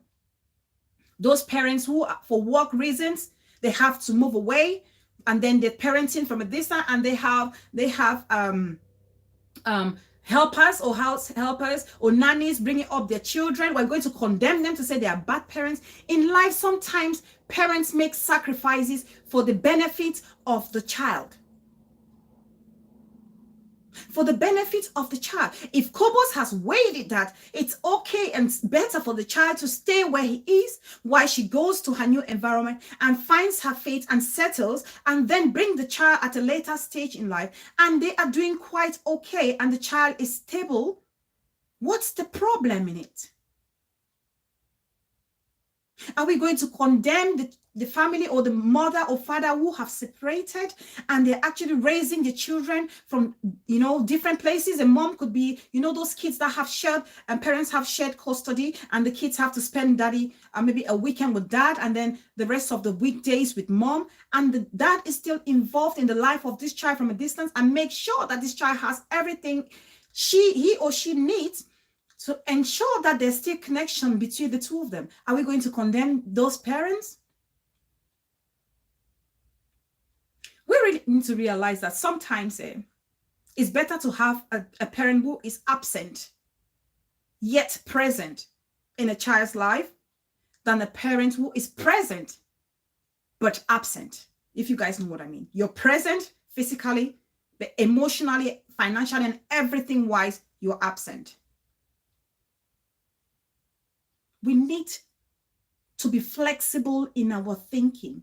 those parents who, for work reasons, they have to move away, and then they're parenting from a distance, and they have helpers or house helpers or nannies bringing up their children? We're going to condemn them to say they are bad parents. In life, sometimes parents make sacrifices for the benefit of the child. For the benefit of the child. If Kobos has weighed it that it's okay and better for the child to stay where he is while she goes to her new environment and finds her fate and settles, and then bring the child at a later stage in life, and they are doing quite okay and the child is stable, what's the problem in it? Are we going to condemn the family or the mother or father who have separated, and they're actually raising the children from, different places? A mom could be, those kids that have shared, and parents have shared custody, and the kids have to spend maybe a weekend with dad, and then the rest of the weekdays with mom, and the dad is still involved in the life of this child from a distance, and make sure that this child has everything he or she needs to ensure that there's still connection between the two of them. Are we going to condemn those parents? We really need to realize that sometimes it's better to have a parent who is absent yet present in a child's life than a parent who is present but absent. If you guys know what I mean. You're present physically, but emotionally, financially, and everything wise, you're absent. We need to be flexible in our thinking.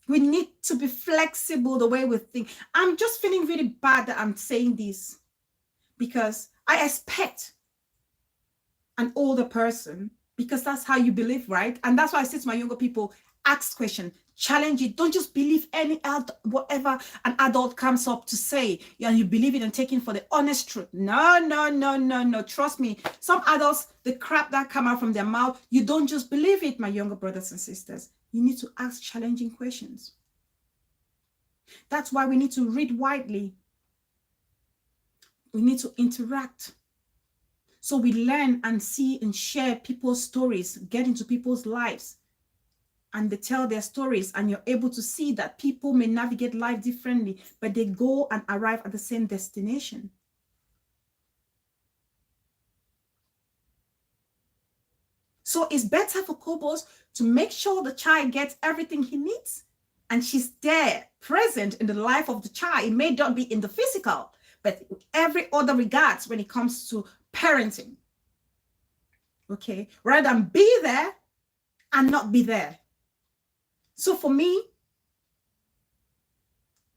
We need to be flexible the way we think. I'm just feeling really bad that I'm saying this, because I expect an older person, because that's how you believe, right? And that's why I say to my younger people, ask questions, challenge it. Don't just believe whatever an adult comes up to say, and you believe it and take it for the honest truth. No. Trust me. Some adults, the crap that come out from their mouth, you don't just believe it, my younger brothers and sisters. You need to ask challenging questions. That's why we need to read widely. We need to interact. So we learn and see and share people's stories, get into people's lives, and they tell their stories, and you're able to see that people may navigate life differently, but they go and arrive at the same destination. So it's better for Kobos to make sure the child gets everything he needs, and she's there, present in the life of the child. It may not be in the physical, but every other regards when it comes to parenting. Okay, rather than be there and not be there. So for me,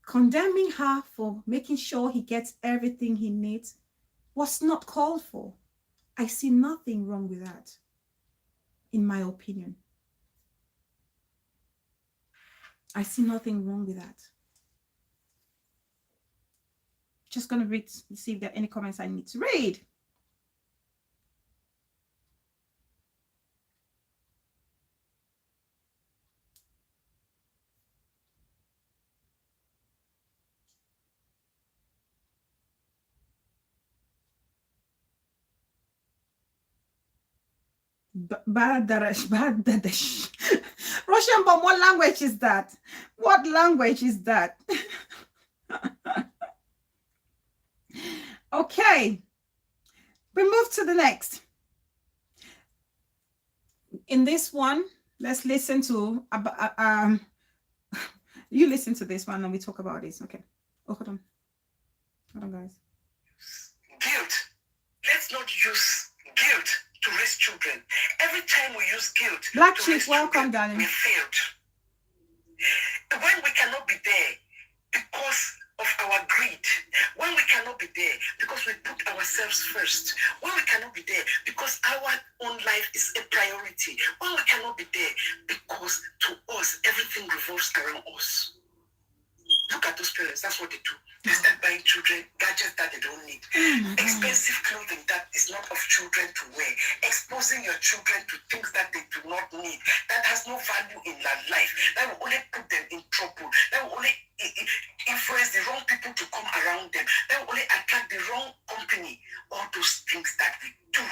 condemning her for making sure he gets everything he needs was not called for. I see nothing wrong with that, in my opinion. I see nothing wrong with that. Just going to read, see if there are any comments I need to read. Bangladesh. Russian bomb, what language is that? What language is that? Okay, we move to the next. In this one, let's listen to you listen to this one and we talk about this. Okay. Oh, hold on, guys. Guilt. Let's not use guilt to raise children. Every time we use guilt Black to Chief, raise welcome, children, darling. we failed. When we cannot be there because of our greed, when we cannot be there because we put ourselves first, when we cannot be there because our own life is a priority, when we cannot be there because to us everything revolves around us. Look at those parents, that's what they do. They start buying children gadgets that they don't need, expensive clothing that is not of children to wear, exposing your children to things that they do not need, that has no value in their life, that will only put them in trouble, that will only influence the wrong people to come around them, that will only attract the wrong company. All those things that we do.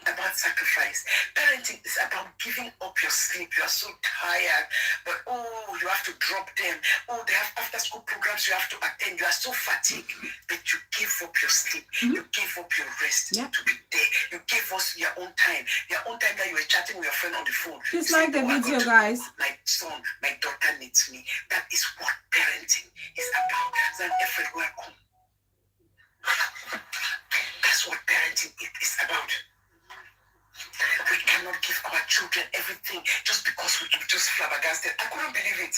About sacrifice. Parenting is about giving up your sleep. You are so tired, but you have to drop them. They have after school programs you have to attend. You are so fatigued, but you give up your sleep. You give up your rest to be there. You give us your own time that you were chatting with your friend on the phone. Just like the video, guys. My son, my daughter needs me. That is what parenting is about. Zan effort welcome. That's what parenting is about. We cannot give our children everything just because we just flabbergasted. I couldn't believe it.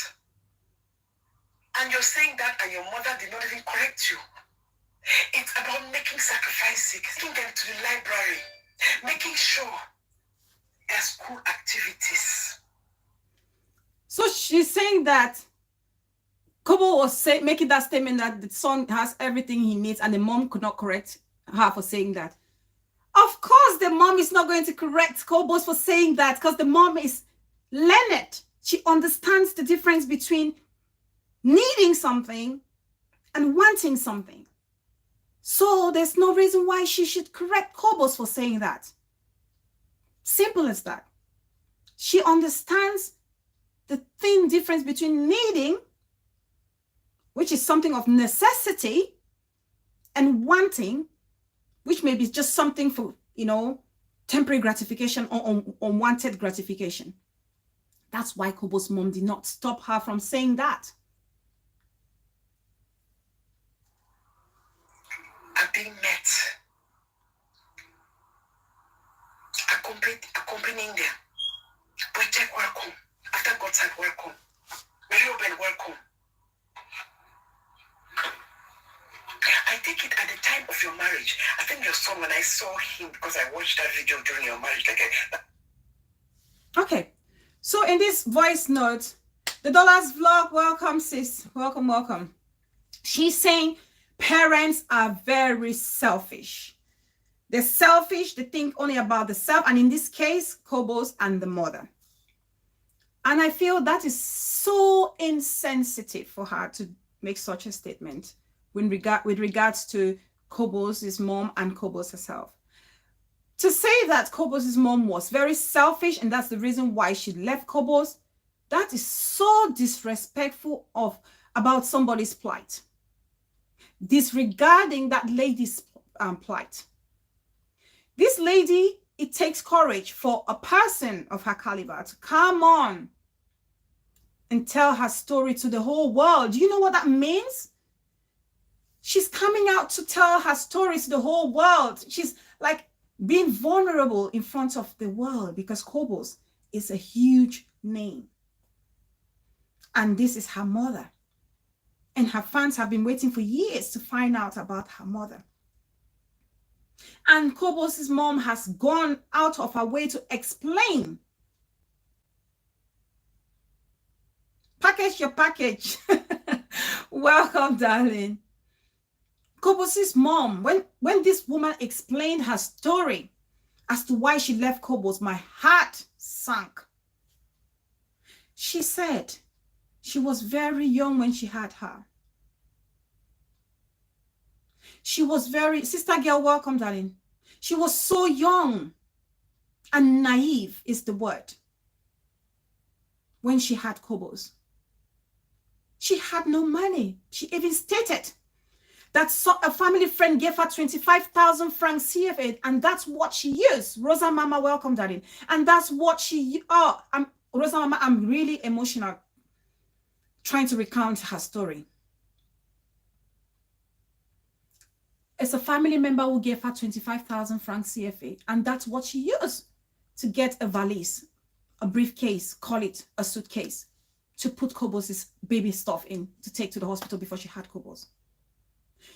And you're saying that and your mother did not even correct you. It's about making sacrifices, taking them to the library, making sure there's school activities. So she's saying that Kobo was making that statement that the son has everything he needs and the mom could not correct her for saying that. Of course, the mom is not going to correct Kobos for saying that because the mom is learned. She understands the difference between needing something and wanting something. So there's no reason why she should correct Kobos for saying that. Simple as that. She understands the thin difference between needing, which is something of necessity, and wanting, which may be just something for, temporary gratification or unwanted gratification. That's why Kobos' mom did not stop her from saying that. Are being met. Accompanying them. We take welcome. After God's side, welcome. Reuben, welcome. I take it at the time of your marriage. I think your son, when I saw him, because I watched that video during your marriage. Okay. So in this voice note, the Dollars Vlog, welcome sis. Welcome. She's saying parents are very selfish. They're selfish. They think only about the self. And in this case, Kobos and the mother. And I feel that is so insensitive for her to make such a statement with regards to Kobos' mom and Kobos herself. To say that Kobos' mom was very selfish and that's the reason why she left Kobos, that is so disrespectful about somebody's plight. Disregarding that lady's plight. This lady, it takes courage for a person of her caliber to come on and tell her story to the whole world. Do you know what that means? She's coming out to tell her story to the whole world. She's like being vulnerable in front of the world because Kobos is a huge name. And this is her mother. And her fans have been waiting for years to find out about her mother. And Kobos' mom has gone out of her way to explain. Package your package. Welcome, darling. Kobos' mom, when this woman explained her story as to why she left Kobos, my heart sank. She said she was very young when she had her. She was sister girl, welcome, darling. She was so young and naive is the word when she had Kobos. She had no money. She even stated that a family friend gave her 25,000 francs CFA, and that's what she used. Rosa Mama, welcome, darling. And that's what she, Rosa Mama, I'm really emotional trying to recount her story. It's a family member who gave her 25,000 francs CFA, and that's what she used to get a valise, a briefcase, call it a suitcase, to put Kobos' baby stuff in to take to the hospital before she had Kobos.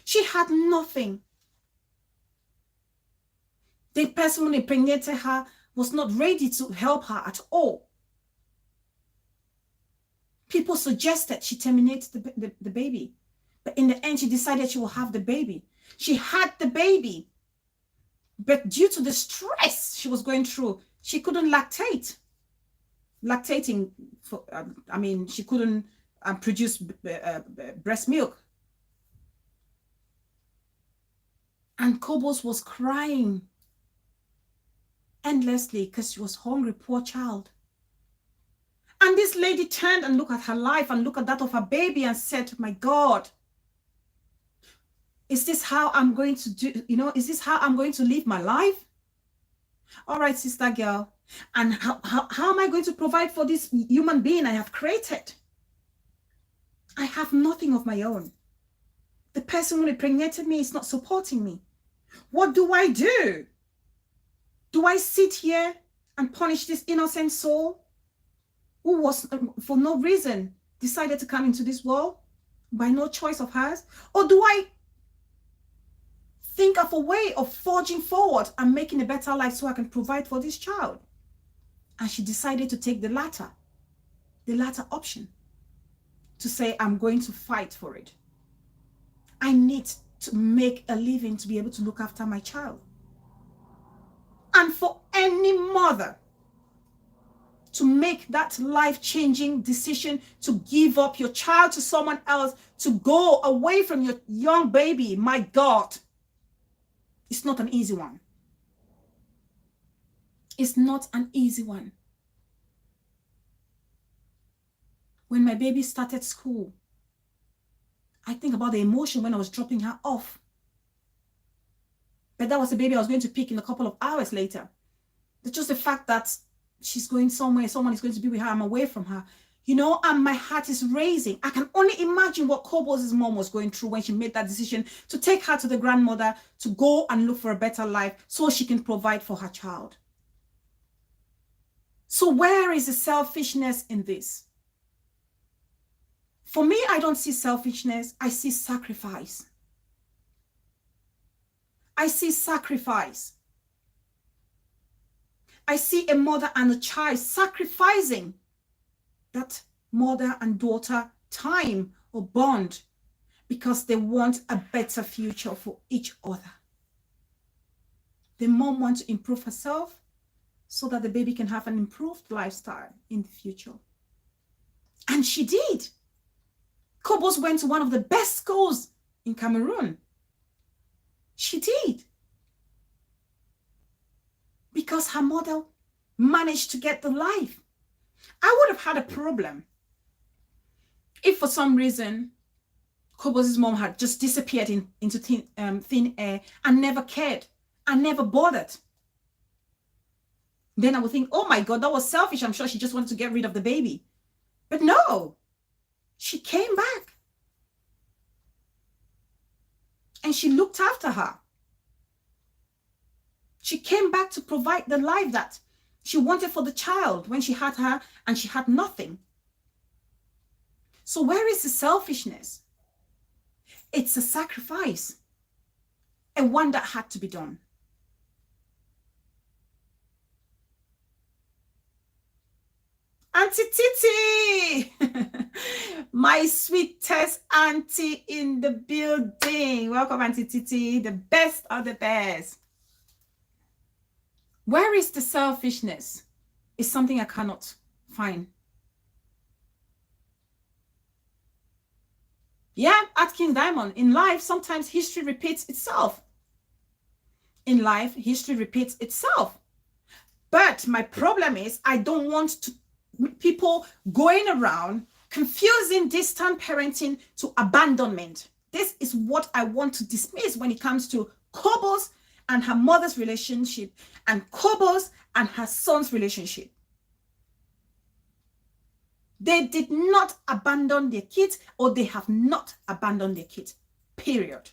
She had nothing. The person who impregnated her was not ready to help her at all. People suggested she terminate the baby. But in the end, she decided she will have the baby. She had the baby. But due to the stress she was going through, she couldn't lactate. Lactating, she couldn't produce breast milk. And Kobos was crying endlessly because she was hungry, poor child. And this lady turned and looked at her life and looked at that of her baby and said, my God, is this how I'm going to do, is this how I'm going to live my life? All right, sister girl. And how am I going to provide for this human being I have created? I have nothing of my own. The person who impregnated me is not supporting me. What do I do? Do I sit here and punish this innocent soul who was, for no reason, decided to come into this world by no choice of hers? Or do I think of a way of forging forward and making a better life so I can provide for this child? And she decided to take the latter option, to say, I'm going to fight for it. I need to make a living to be able to look after my child. And for any mother to make that life-changing decision to give up your child to someone else, to go away from your young baby, my God, it's not an easy one. It's not an easy one. When my baby started school, I think about the emotion when I was dropping her off. But that was the baby I was going to pick in a couple of hours later. It's just the fact that she's going somewhere, someone is going to be with her, I'm away from her, and my heart is racing. I can only imagine what Kobos' mom was going through when she made that decision to take her to the grandmother to go and look for a better life so she can provide for her child. So where is the selfishness in this? For me, I don't see selfishness. I see sacrifice. I see sacrifice. I see a mother and a child sacrificing that mother and daughter time or bond because they want a better future for each other. The mom wants to improve herself so that the baby can have an improved lifestyle in the future. And she did. Kobos went to one of the best schools in Cameroon. She did. Because her mother managed to get the life. I would have had a problem if for some reason Kobos' mom had just disappeared into thin air and never cared and never bothered. Then I would think, oh my God, that was selfish. I'm sure she just wanted to get rid of the baby. But no, she came back. And she looked after her. She came back to provide the life that she wanted for the child when she had her and she had nothing. So where is the selfishness? It's a sacrifice, and one that had to be done. Auntie Titi, my sweetest auntie in the building. Welcome, Auntie Titi, the best of the best. Where is the selfishness? It's something I cannot find. Yeah, at King Diamond. In life, sometimes history repeats itself. In life, history repeats itself. But my problem is I don't want people going around confusing distant parenting to abandonment. This is what I want to dismiss when it comes to Kobos and her mother's relationship and Kobos and her son's relationship. They did not abandon their kids, or they have not abandoned their kids, period.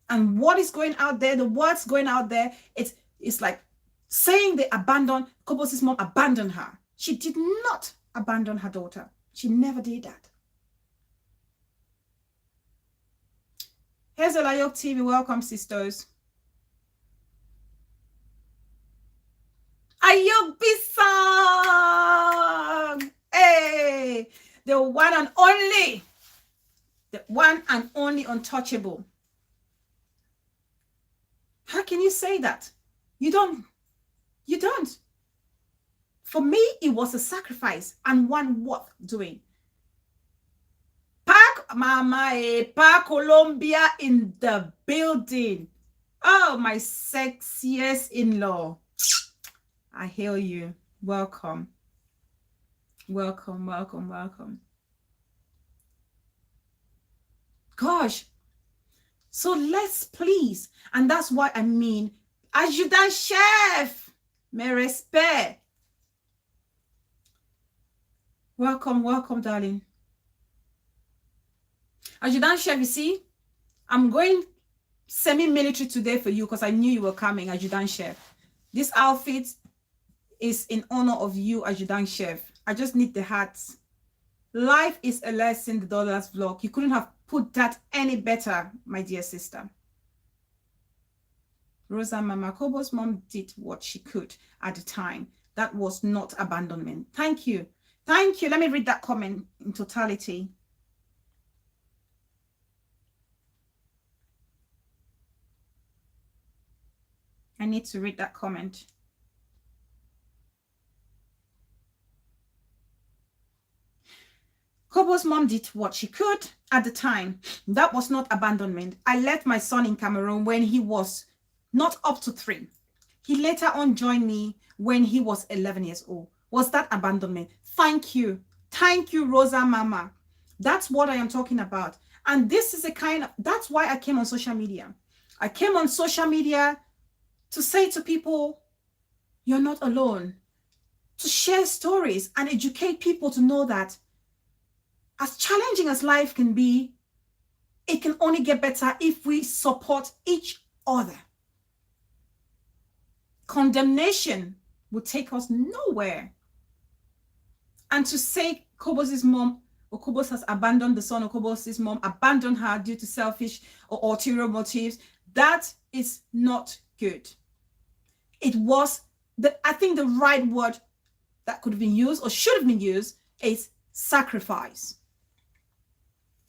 And what is going out there, the words going out there, it's like saying they abandoned, Kobos' mom abandoned her. She did not abandon her daughter. She never did that. Here's Olayok TV. Welcome, sisters. Ayok Bisang! Hey! The one and only. The one and only untouchable. How can you say that? You don't. You don't. For me, it was a sacrifice and one worth doing. Park Mama, Park Colombia in the building. Oh, my sexiest in-law. I hail you. Welcome. Welcome, welcome, welcome. Gosh. So let's please. And that's what I mean. Adjutant chef. Mes respect. Welcome, welcome, darling. Adjutant chef, you see, I'm going semi-military today for you because I knew you were coming, Adjutant chef. This outfit is in honor of you, Adjutant chef. I just need the hats. Life is a lesson, the Dollars vlog. You couldn't have put that any better, my dear sister. Rosa Mama, Kobos' mom did what she could at the time. That was not abandonment. Thank you. Thank you. Let me read that comment in totality. I need to read that comment. Kobos' mom did what she could at the time. That was not abandonment. I left my son in Cameroon when he was not up to 3. He later on joined me when he was 11 years old. Was that abandonment? Thank you. Thank you, Rosa Mama. That's what I am talking about. And this is a kind of, that's why I came on social media. I came on social media to say to people, you're not alone. To share stories and educate people to know that as challenging as life can be, it can only get better if we support each other. Condemnation will take us nowhere. And to say Kobos' mom or Kobos has abandoned the son, or Kobos' mom abandoned her due to selfish or ulterior motives, that is not good. It was, I think the right word that could have been used or should have been used is sacrifice.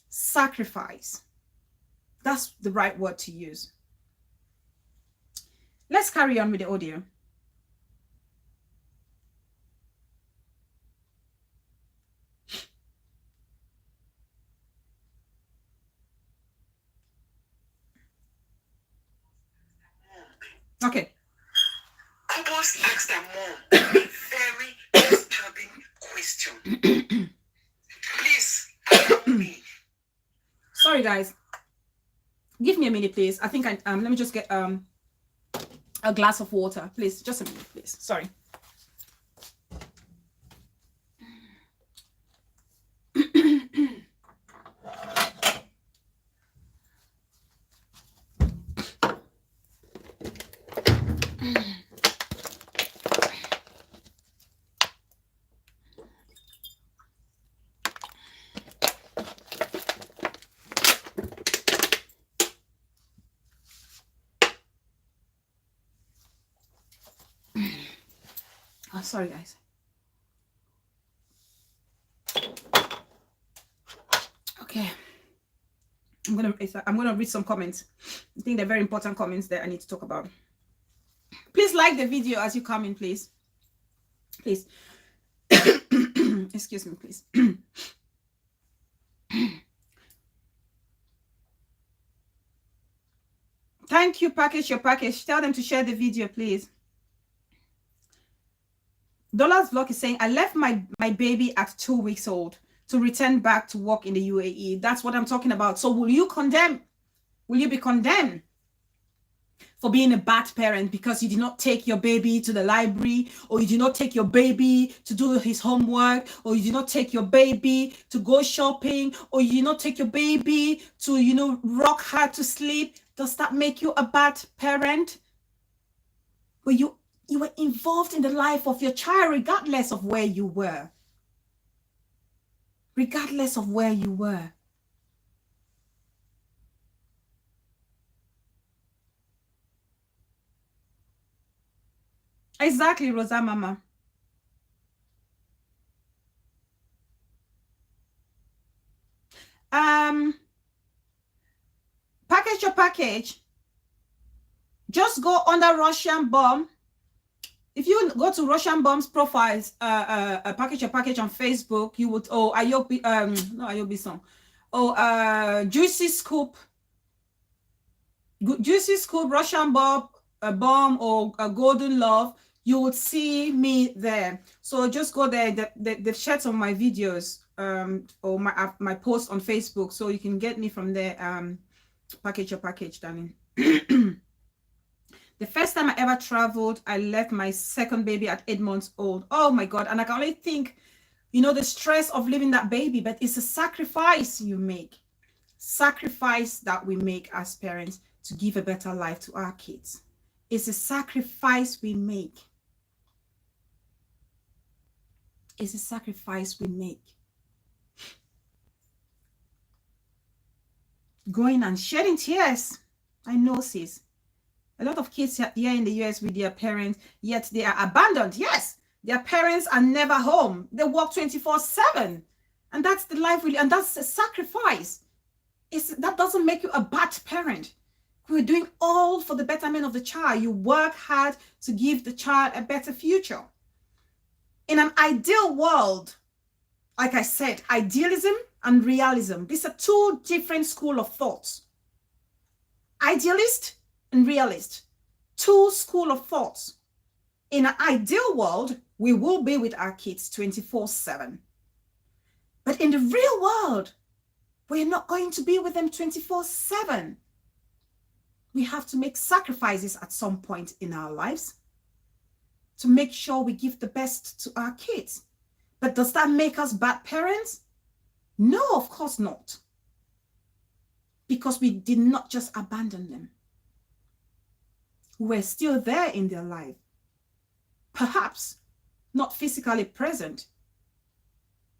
Sacrifice. That's the right word to use. Let's carry on with the audio. Okay. Kobos asked her mom a very disturbing question. Please allow me. Sorry, guys. Give me a minute, please. I think let me just get a glass of water, please. Just a minute, please. Sorry. Oh, sorry, guys. Okay. I'm gonna read some comments. I think they're very important comments that I need to talk about. Please like the video as you come in, please. Please. Excuse me, please. Thank you, package your package. Tell them to share the video, please. Dollars Vlog is saying, I left my baby at 2 weeks old to return back to work in the UAE. That's what I'm talking about. So will you be condemned for being a bad parent because you did not take your baby to the library, or you did not take your baby to do his homework, or you did not take your baby to go shopping, or you did not take your baby to, you know, rock her to sleep? Does that make you a bad parent? But you were involved in the life of your child regardless of where you were. Regardless of where you were. Exactly, Rosa Mama. Package your package. Just go under Russian bomb. If you go to Russian Bomb's profiles, package your package on Facebook, you would, oh, Ayobi, no, Ayobi song. Oh, Juicy Scoop, Russian Bomb, or Golden Love, you would see me there. So just go there. They've shared some of my videos, or my posts on Facebook, so you can get me from there. Package your package, darling. The first time I ever traveled, I left my second baby at 8 months old. Oh my God. And I can only think, you know, the stress of leaving that baby, but it's a sacrifice you make. Sacrifice that we make as parents to give a better life to our kids. It's a sacrifice we make. It's a sacrifice we make. Going and shedding tears. I know, sis. A lot of kids here in the US with their parents, yet they are abandoned. Yes, their parents are never home. They work 24/7. And that's the life, really, and that's a sacrifice. That doesn't make you a bad parent. We're doing all for the betterment of the child. You work hard to give the child a better future. In an ideal world, like I said, idealism and realism, these are two different schools of thoughts. Idealist and realist, two schools of thoughts. In an ideal world, we will be with our kids 24/7. But in the real world, we're not going to be with them 24/7. We have to make sacrifices at some point in our lives to make sure we give the best to our kids. But does that make us bad parents? No, of course not. Because we did not just abandon them. We're still there in their life. Perhaps not physically present,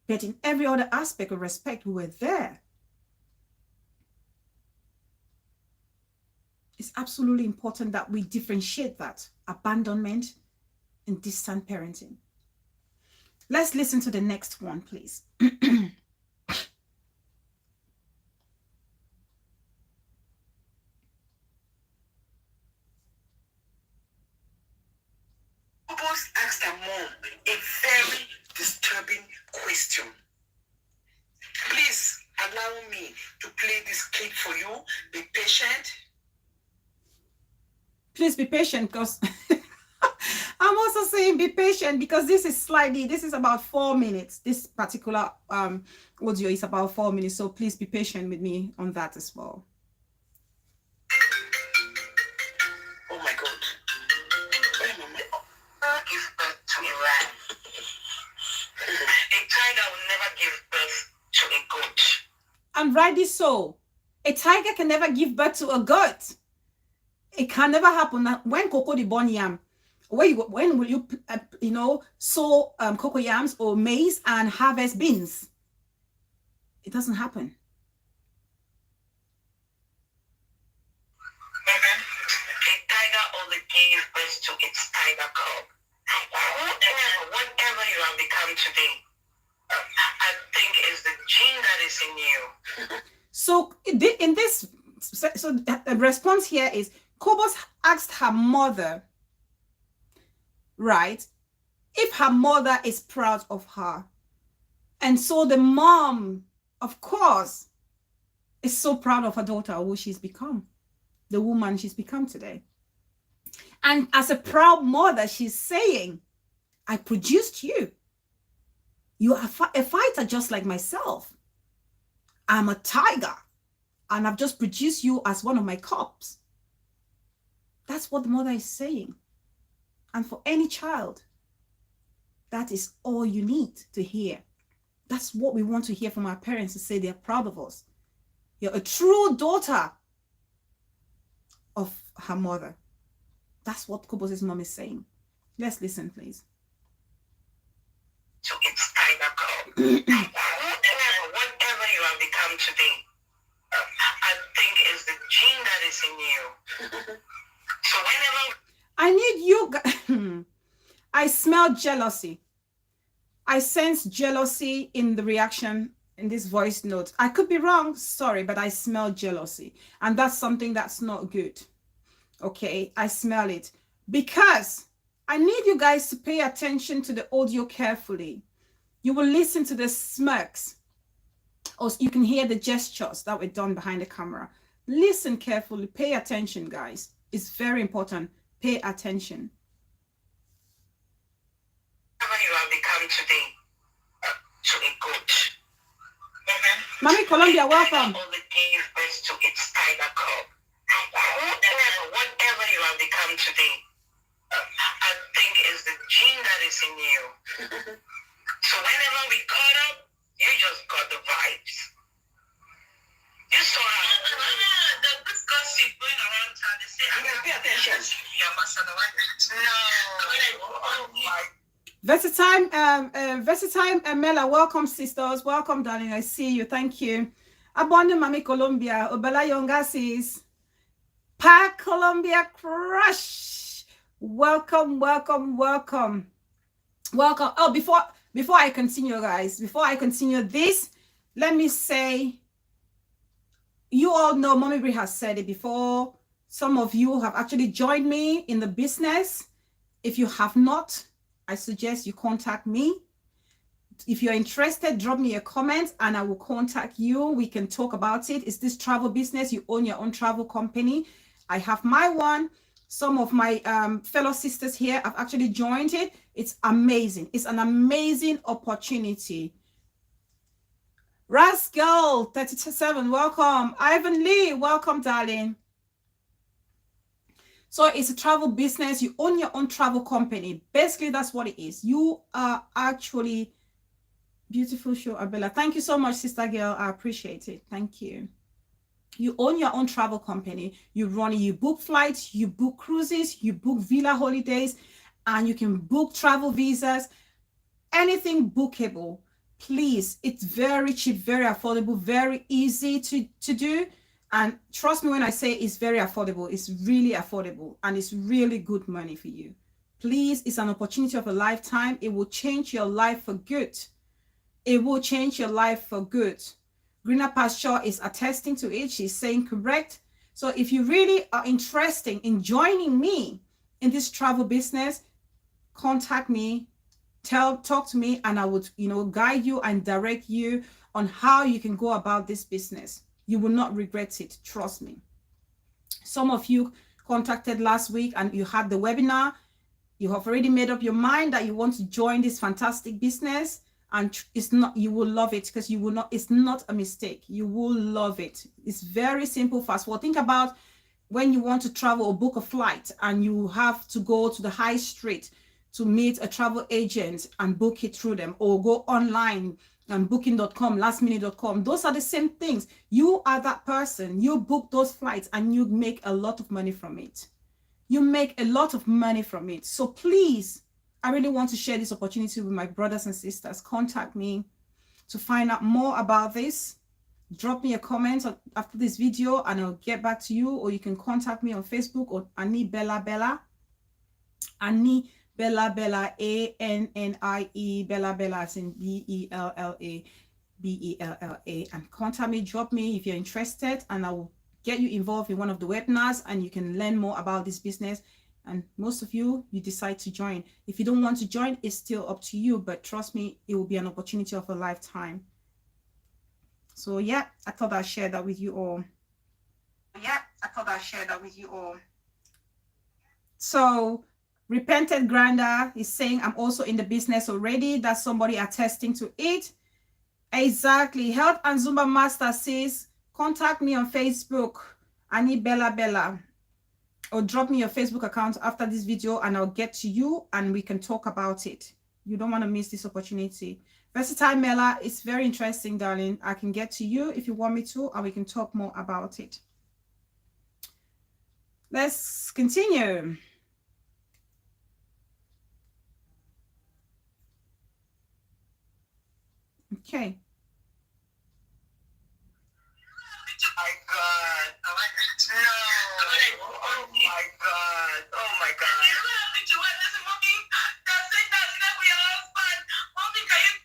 but in every other aspect of respect, we were there. It's absolutely important that we differentiate that abandonment and distant parenting. Let's listen to the next one, please. Kobos asked her mom a very disturbing question. Please allow me to play this clip for you. Be patient. Please be patient, because I'm also saying be patient, because this is about 4 minutes. This particular audio is about 4 minutes. So please be patient with me on that as well. Oh my God. Where Mama? Give birth to a ram. A tiger will never give birth to a goat. And rightly so. A tiger can never give birth to a goat. It can never happen. When cocoa the born yam, when will you, sow cocoa yams or maize and harvest beans? It doesn't happen. A tiger only gives birth to its tiger cub. Whatever you have become today, I think is the gene that is in you. So in this, so the response here is, Kobos asked her mother, right, if her mother is proud of her. And so the mom of course, is so proud of her daughter, who she's become, the woman she's become today. And as a proud mother, she's saying, I produced you. You are a fighter just like myself. I'm a tiger, and I've just produced you as one of my cubs. That's what the mother is saying. And for any child, that is all you need to hear. That's what we want to hear from our parents, to say they're proud of us. You're a true daughter of her mother. That's what Kobos' mom is saying. Let's listen, please. So it's time to come. Whatever you have become today, I think is the gene that is in you. So whenever I need you. I smell jealousy. I sense jealousy in the reaction in this voice note. I could be wrong, sorry, but I smell jealousy. And that's something that's not good. Okay, I smell it. Because I need you guys to pay attention to the audio carefully. You will listen to the smirks, or you can hear the gestures that were done behind the camera. Listen carefully, pay attention, guys. It's very important. Pay attention. whatever you have become today, to a good. Mommy Colombia, welcome. All the gave birth to its tiger cub. Whatever you have become today, I think is the gene that is in you. So whenever we caught up, you just got the vibes. You saw the good gossip going around town. They say, I'm gonna pay attention. No. Oh my. Versatile Mela, welcome sisters, welcome darling, I see you, thank you. Abandonment, Mami Colombia, Obela Yongasis, Pa Colombia Crush, welcome. Oh, before I continue, guys, before I continue this, let me say, you all know, Mommy Bri has said it before, some of you have actually joined me in the business. If you have not, I suggest you contact me. If you're interested, drop me a comment and I will contact you. We can talk about it. It's this travel business. You own your own travel company. I have my one. Some of my fellow sisters here have actually joined it. It's amazing. It's an amazing opportunity. Rascal 37, welcome. Ivan Lee, welcome, darling. So it's a travel business. You own your own travel company. Basically, that's what it is. You are actually beautiful show, Abella. Thank you so much, sister girl. I appreciate it. Thank you. You own your own travel company. You book flights, you book cruises, you book villa holidays, and you can book travel visas, anything bookable. Please, it's very cheap, very affordable, very easy to do. And trust me when I say it's very affordable, it's really affordable and it's really good money for you. Please, it's an opportunity of a lifetime. It will change your life for good. It will change your life for good. Greener Pasture is attesting to it. She's saying correct. So if you really are interested in joining me in this travel business, contact me, talk to me, and I would, guide you and direct you on how you can go about this business. You will not regret it. Trust me. Some of you contacted last week and you had the webinar. You have already made up your mind that you want to join this fantastic business, and you will love it, because it's not a mistake. You will love it. It's very simple, fast forward. Think about when you want to travel or book a flight and you have to go to the high street to meet a travel agent and book it through them, or go online and booking.com, lastminute.com. Those are the same things. You are that person. You book those flights and you make a lot of money from it. You make a lot of money from it. So please, I really want to share this opportunity with my brothers and sisters. Contact me to find out more about this. Drop me a comment after this video and I'll get back to you, or you can contact me on Facebook or Annie Bella. Annie Bella, A-N-N-I-E, Bella, as in B-E-L-L-A, and contact me, drop me if you're interested, and I will get you involved in one of the webinars and you can learn more about this business. And most of you decide to join. If you don't want to join, it's still up to you, but trust me, it will be an opportunity of a lifetime. So yeah, I thought I'd share that with you all. So repented grander is saying, I'm also in the business already. That's somebody attesting to it. Exactly. Health and Zumba Master says, contact me on Facebook. I need Bella. Or drop me your Facebook account after this video and I'll get to you and we can talk about it. You don't want to miss this opportunity. Versatile Mela, it's very interesting, darling. I can get to you if you want me to, and we can talk more about it. Let's continue. Okay. My God. Oh my God. Oh my God.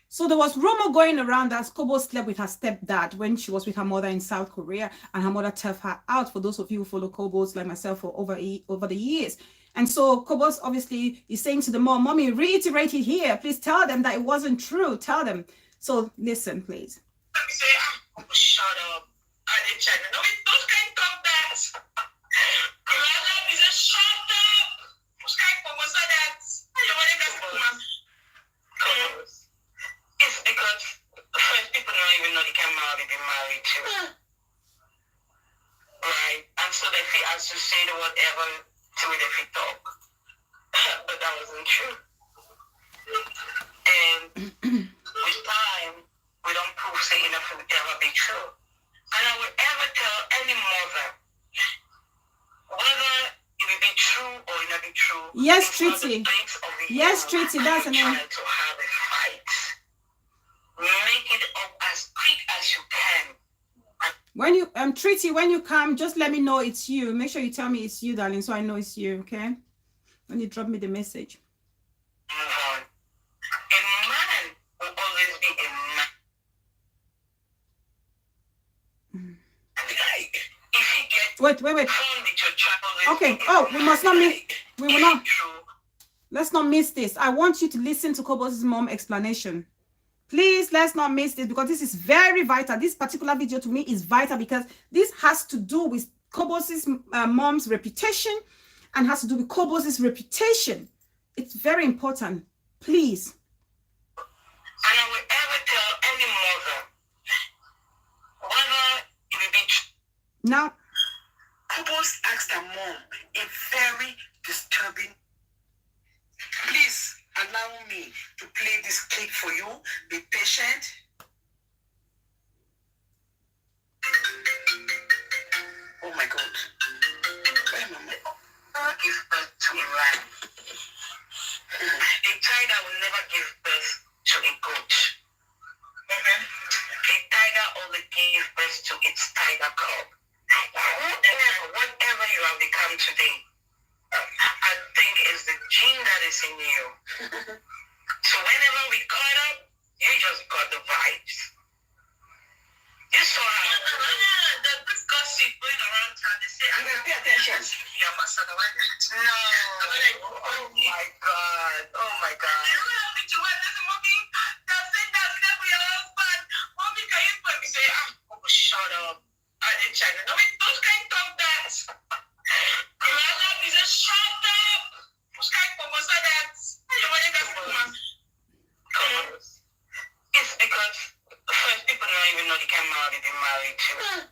So there was rumor going around that Kobos slept with her stepdad when she was with her mother in South Korea, and her mother toughed her out. For those of you who follow Kobos like myself for over the years. And so Kobos obviously is saying to the mom, Mommy, reiterate it here. Please tell them that it wasn't true. Tell them. So listen, please. Let me say, shut up. I didn't check. No, those kind of that. Shut up. Those kind of that. It's because first people don't even know they can marry, be married too. Right? And so they feel as to say the whatever to it if we talk. But that wasn't true. And with time, we don't prove say enough will ever be true. And I will ever tell any mother whether it will be true or it not be true. Yes, Treaty. Yes, Treaty, that's an name. To have a fight. Make it up as quick as you can. When you Treaty, when you come, just let me know it's you. Make sure you tell me it's you, darling, so I know it's you, okay? When you drop me the message. Move on. A man will always be a man. Like, if he gets Wait. fun with your child, Okay. Oh, we must not miss. We will not. Let's not miss this. I want you to listen to Kobos' mom explanation. Please, let's not miss this because this is very vital. This particular video to me is vital because this has to do with Kobos' mom's reputation and has to do with Kobos' reputation. It's very important. Please. And I will ever tell any mother whether it will be true. Now, Kobos asked her mom a very disturbing. Please allow me to play this clip for you. Be patient. Oh my God. Where mama? Give birth to a ram. A tiger will never give birth to a goat. A tiger only gives birth to its tiger cub. Whatever you have become today, I think is the gene that is in you. So whenever we caught up, you just got the vibes. You saw how this gossip going around town. They say, I'm going to pay attention. Yeah, Master. No. Oh my God. Oh my God. You have to do what? This mommy. That's it. That's it. We are husband. Mommy, can you put me? Say, oh, shut up. I didn't check. No, those kind of that. Shut up. Those kind of that. It's because first people don't even know they can marry, be married too.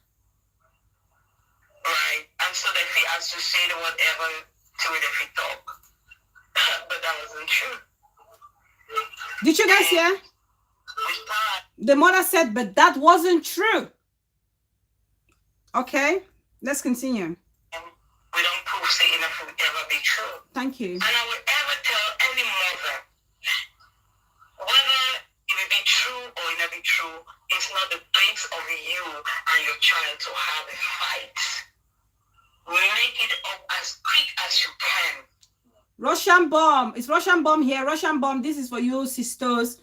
Right? And so they feel as to say the whatever to it if we talk. But that wasn't true. did you guys hear? The mother said, but that wasn't true. Okay, let's continue. We don't prove say enough will ever be true. Thank you. And I will ever tell any mother whether it will be true or it not be true, it's not the place of you and your child to have a fight. Make it up as quick as you can. Russian bomb. It's Russian bomb here. Russian bomb. This is for you, sisters.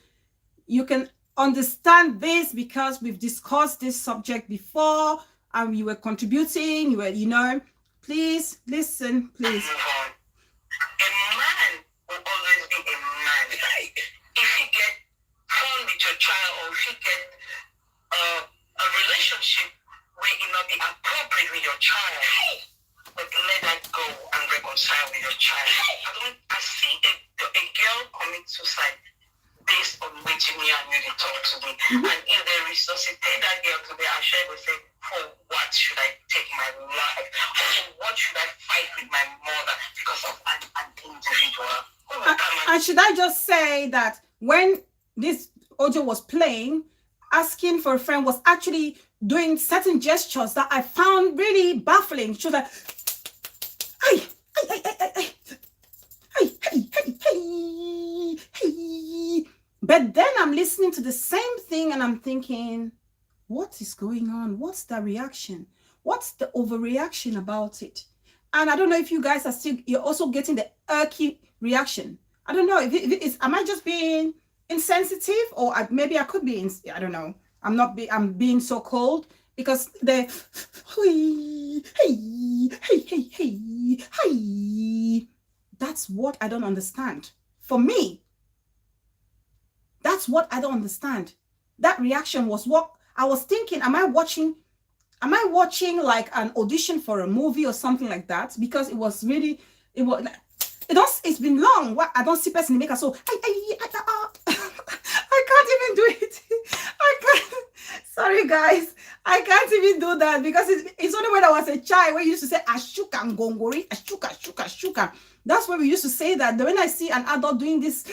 You can understand this because we've discussed this subject before and you were contributing. You were, you know, please listen, please. A man will always be a man. Like, if he get fun with your child or if he get a relationship where it not be appropriate with your child, but let that go and reconcile with your child. I see a girl commit suicide based on waiting me and you to talk to me. And if they resuscitate that girl today, I share with say, for what should I take my life? Or for what should I fight with my mother because of an individual? And should I just say that when this audio was playing, asking for a friend was actually doing certain gestures that I found really baffling. She was like, hey, hey, hey, hey, hey, hey, hey, hey, hey, hey. But then I'm listening to the same thing and I'm thinking, what is going on? What's the reaction? What's the overreaction about it? And I don't know if you guys are still, you're also getting the irky reaction. I don't know if it is, am I just being insensitive, or maybe I could be, I don't know. I'm being so cold because the, hey, hey, hey, hey, hey. That's what I don't understand. For me, that's what I don't understand. That reaction was what I was thinking. Am I watching like an audition for a movie or something like that? Because it was really, it's been long. What I don't see person make so I can't even do it. I can't. Sorry guys, I can't even do that because it's only when I was a child when we used to say ashuka ngongori, ashuka. That's where we used to say that. When I see an adult doing this,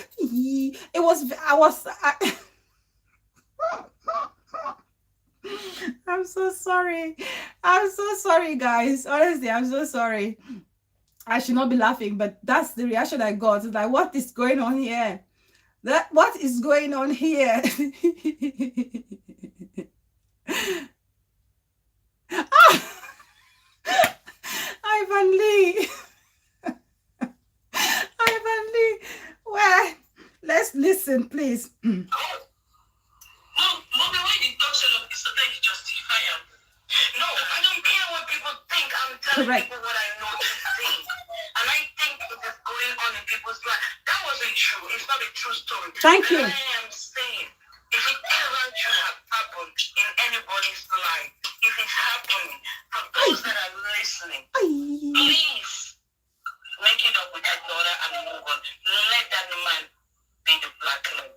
I'm so sorry. I'm so sorry, guys. Honestly, I'm so sorry. I should not be laughing, but that's the reaction I got. It's like, what is going on here? What is going on here? Ivan Lee. Ivan Lee. Well, let's listen, please. No, I don't care what people think. I'm telling people what I know to think. And I think it is going on in people's lives. That wasn't true. It's not a true story. Thank you. And I am saying, if it ever should have happened in anybody's life, if it's happening, for those that are listening, please make it up with that daughter and move on. Let that man be the black leg.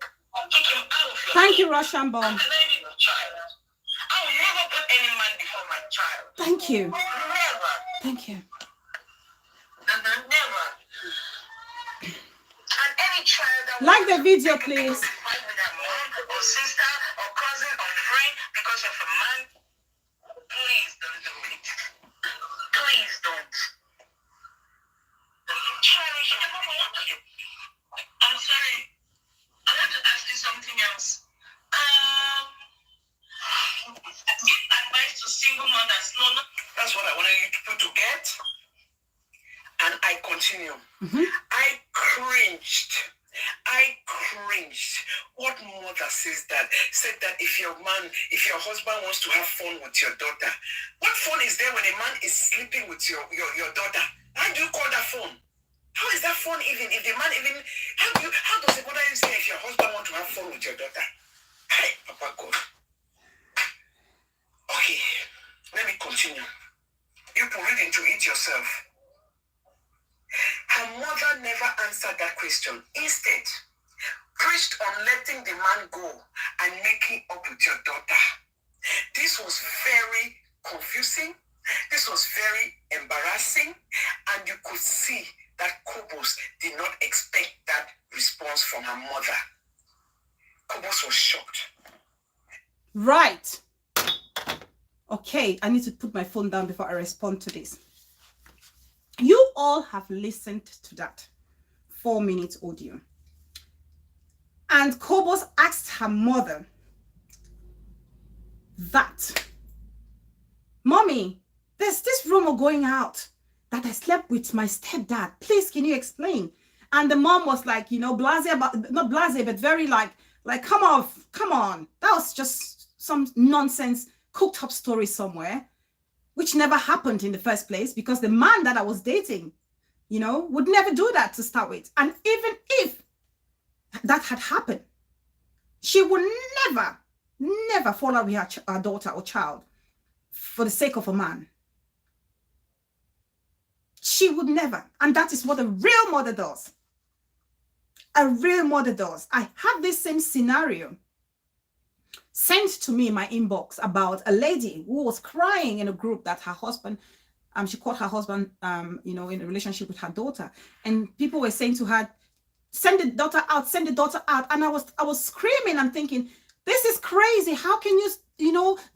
Kick him out of your Thank you, Russian bomb. Child. I will never put any man before my child. Thank you. Never. Thank you. Never. And any child that like the video, please. Fight with their mom or sister or cousin or friend because of a man, please don't do it. Please don't. Cherish it. I'm sorry. I want to ask you something else. Give advice to single mothers. No. That's what I wanted you people to get. And I continue. I cringed. What mother says that? Said that if your husband wants to have fun with your daughter, what fun is there when a man is sleeping with your daughter? How do you call that fun? How is that fun even? If the man even, how does the mother say if your husband wants to have fun with your daughter? Hey, Papa God. Okay, let me continue. You can read into it yourself. Her mother never answered that question. Instead, preached on letting the man go and making up with your daughter. This was very confusing. This was very embarrassing. And you could see that Kobos did not expect that response from her mother. Kobos was shocked. Right. Okay, I need to put my phone down before I respond to this. You all have listened to that 4-minute audio. And Kobos asked her mother that, Mommy, there's this rumor going out that I slept with my stepdad. Please, can you explain? And the mom was like, blasé about, not blasé, but very like, come on. That was just some nonsense cooked up story somewhere, which never happened in the first place, because the man that I was dating, would never do that to start with. And even if that had happened, she would never never fall out with her daughter or child for the sake of a man. She would never. And that is what a real mother does. A real mother does. I have this same scenario sent to me in my inbox about a lady who was crying in a group that her husband, she caught her husband, in a relationship with her daughter. And people were saying to her, send the daughter out, send the daughter out. And I was screaming and thinking, this is crazy. How can you,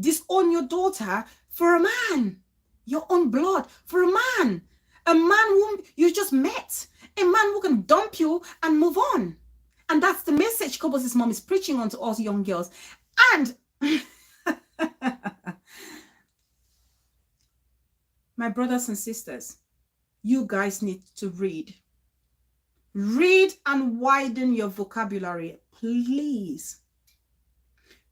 disown your daughter for a man? Your own blood, for a man. A man whom you just met. A man who can dump you and move on. And that's the message Kobos' mom is preaching on to us young girls. And my brothers and sisters, you guys need to read. Read and widen your vocabulary, please.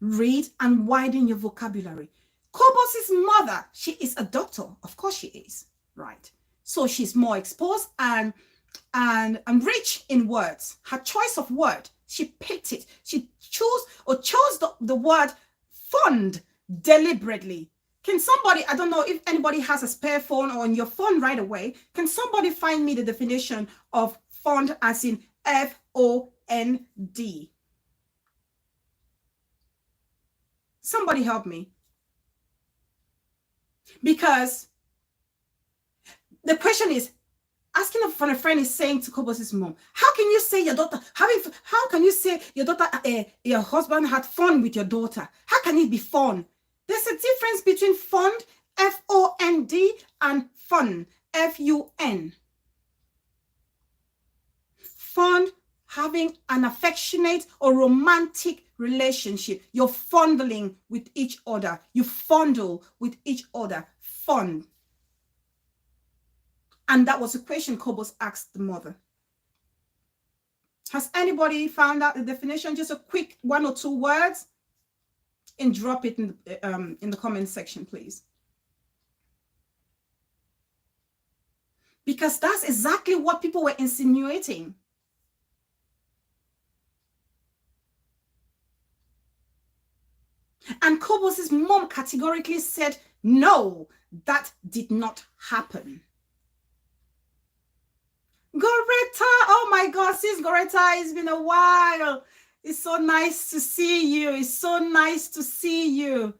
Read and widen your vocabulary. Kobos' mother, she is a doctor. Of course she is, right? So she's more exposed and rich in words. Her choice of word, she picked it. She chose the word fund deliberately. Can somebody, I don't know if anybody has a spare phone or on your phone right away, can somebody find me the definition of fund as in F-O-N-D? Somebody help me. Because the question is, asking for a friend is saying to Kobos' mom, how can you say your daughter, how can you say your daughter, your husband had fun with your daughter? How can it be fun? There's a difference between fund, F-O-N-D, and fun, F-U-N. Fund, having an affectionate or romantic relationship. You're fondling with each other. You fondle with each other. Fun. And that was a question Kobos asked the mother. Has anybody found out the definition? Just a quick 1 or 2 words, and drop it in the comment section, please. Because that's exactly what people were insinuating. And Kobos' mom categorically said, no, that did not happen. Goretta, oh my God, sis Goretta, it's been a while. It's so nice to see you. It's so nice to see you.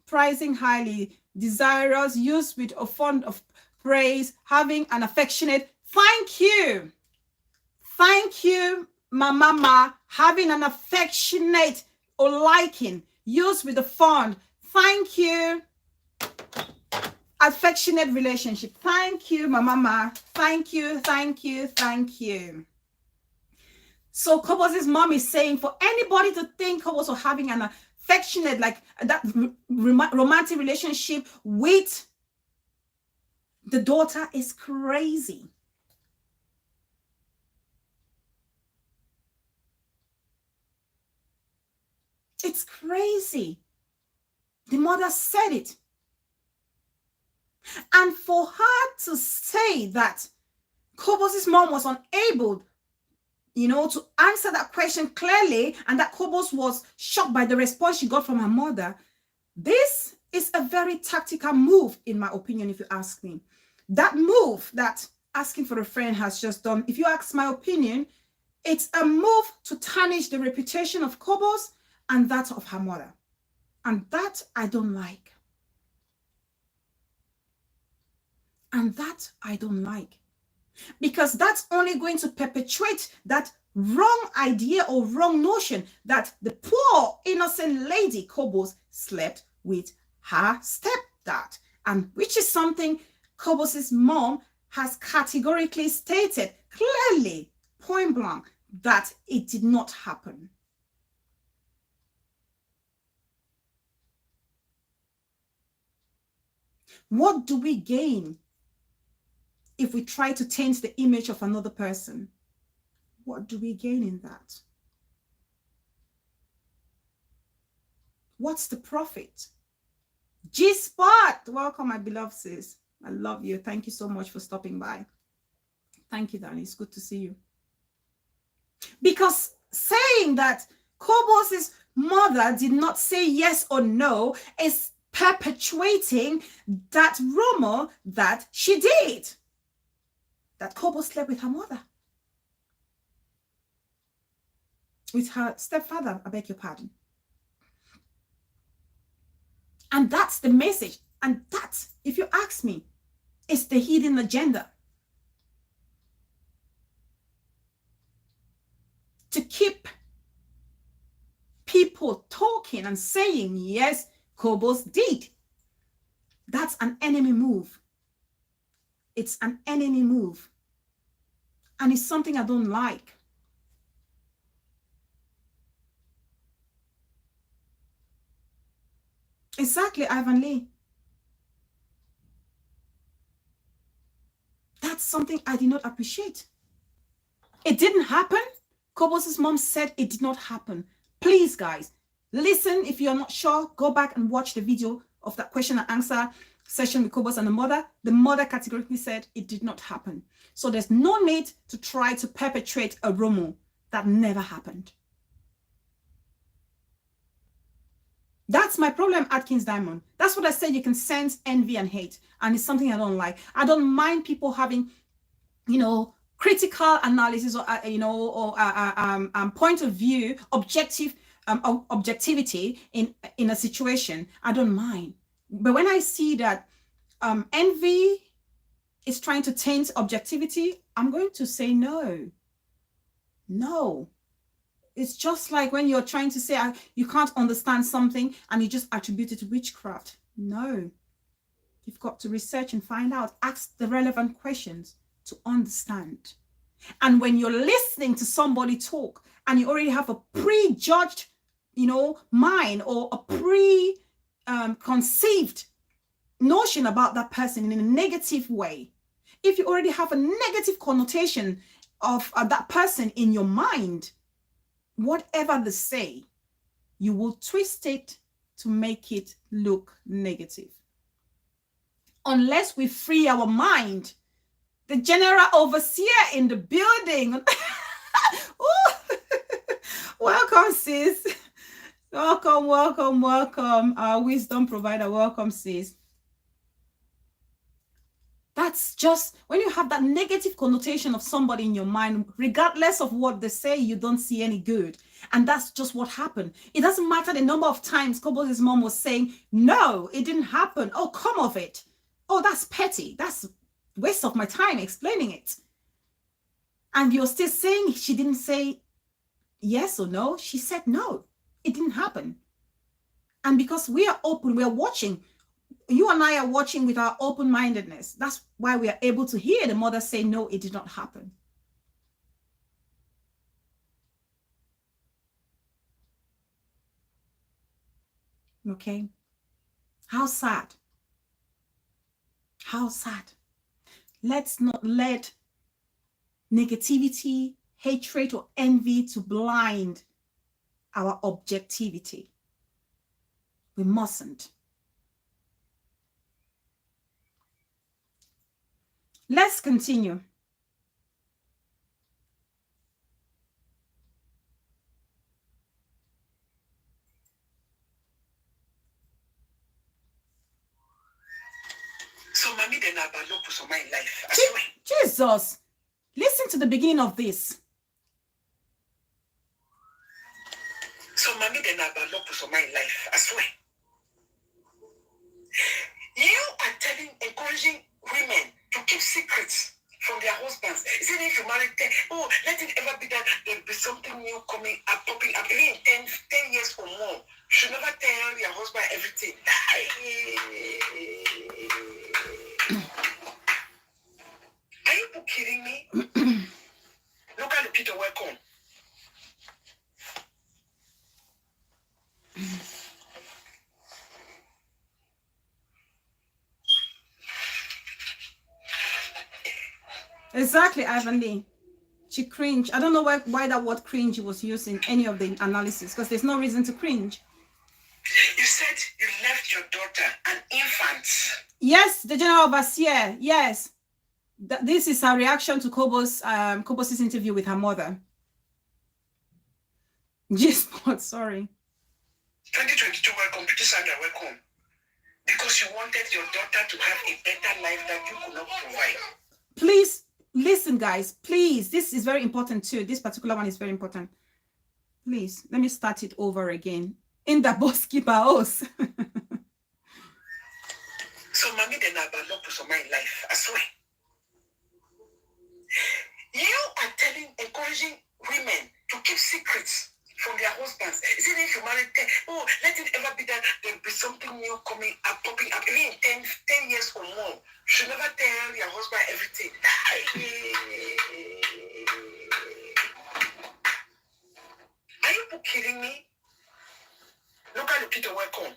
Prizing highly, desirous, used with a fond of praise, having an affectionate. Thank you. Thank you, my mama. Having an affectionate or liking, used with a fond. Thank you. Affectionate relationship. Thank you, my mama. Thank you, thank you, thank you. So Kobos' mom is saying for anybody to think Kobos was having an affectionate, like that romantic relationship with the daughter is crazy. It's crazy. The mother said it. And for her to say that Kobos' mom was unable, to answer that question clearly, and that Kobos was shocked by the response she got from her mother, this is a very tactical move, in my opinion, if you ask me. That move that asking for a friend has just done, if you ask my opinion, it's a move to tarnish the reputation of Kobos and that of her mother. And that I don't like. And that I don't like. Because that's only going to perpetuate that wrong idea or wrong notion that the poor innocent lady Kobos slept with her stepdad. And which is something Kobos' mom has categorically stated clearly, point blank, that it did not happen. What do we gain if we try to taint the image of another person? What do we gain in that? What's the profit? G-Spot, welcome, my beloved sis. I love you. Thank you so much for stopping by. Thank you, Danny. It's good to see you. Because saying that Kobos' mother did not say yes or no is perpetuating that rumor that she did, that Kobos slept with her mother, with her stepfather, I beg your pardon. And that's the message. And that, if you ask me, is the hidden agenda. To keep people talking and saying, yes, Kobos did. That's an enemy move. It's an enemy move. And it's something I don't like. Exactly, Ivan Lee. That's something I did not appreciate. It didn't happen. Kobos' mom said it did not happen. Please, guys, listen. If you're not sure, go back and watch the video of that question and answer session with Kobos and the mother. The mother categorically said it did not happen. So there's no need to try to perpetrate a rumor that never happened. That's my problem, Atkins Diamond. That's what I said. You can sense envy and hate. And it's something I don't like. I don't mind people having, you know, critical analysis or, point of view, objectivity in a situation. I don't mind. But when I see that envy is trying to taint objectivity, I'm going to say no. No. It's just like when you're trying to say you can't understand something and you just attribute it to witchcraft. No. You've got to research and find out. Ask the relevant questions to understand. And when you're listening to somebody talk and you already have a prejudged, mind or a conceived notion about that person in a negative way, if you already have a negative connotation of that person in your mind, whatever they say, you will twist it to make it look negative. Unless we free our mind. The general overseer in the building. Welcome, sis. Welcome, welcome, welcome. Our wisdom provider, welcome, sis. That's just when you have that negative connotation of somebody in your mind, regardless of what they say, you don't see any good. And that's just what happened. It doesn't matter the number of times Kobos' mom was saying, no, it didn't happen. Oh, come of it. Oh, that's petty. That's waste of my time explaining it. And you're still saying she didn't say yes or no. She said no, it didn't happen. And because we are open, we are watching. You and I are watching with our open-mindedness. That's why we are able to hear the mother say, no, it did not happen. Okay. How sad. How sad. Let's not let negativity, hatred, or envy to blind our objectivity. We mustn't. Let's continue. So, mommy, then I look for my life. Jesus, listen to the beginning of this. So, mommy, then I look for my life. I swear. You are encouraging women to keep secrets from their husbands. Isn't it if you marry 10? Oh, let it ever be that there'll be something new coming up, popping up. Even in 10 years or more, you should never tell your husband everything. Are you kidding me? Look at the Peter, welcome. Exactly, Ivan Lee. She cringed. I don't know why that word cringe was used in any of the analysis, because there's no reason to cringe. You said you left your daughter an infant. Yes, the general overseer. Yes. This is her reaction to Kobos' interview with her mother. G-spot, sorry. 2022, welcome. Pretty Sandra, welcome. Because you wanted your daughter to have a better life that you could not provide. Please listen, guys. Please, this is very important too. This particular one is very important. Please, let me start it over again. In the boss keeper house. So, mommy, then I bad luck to my life. I swear. You are encouraging women to keep secrets from their husbands. Is it if you marry 10? Oh, let it ever be that there'll be something new coming up, popping up. Even in 10 years or more, you should never tell your husband everything. Are you kidding me? Look at the Peter, welcome.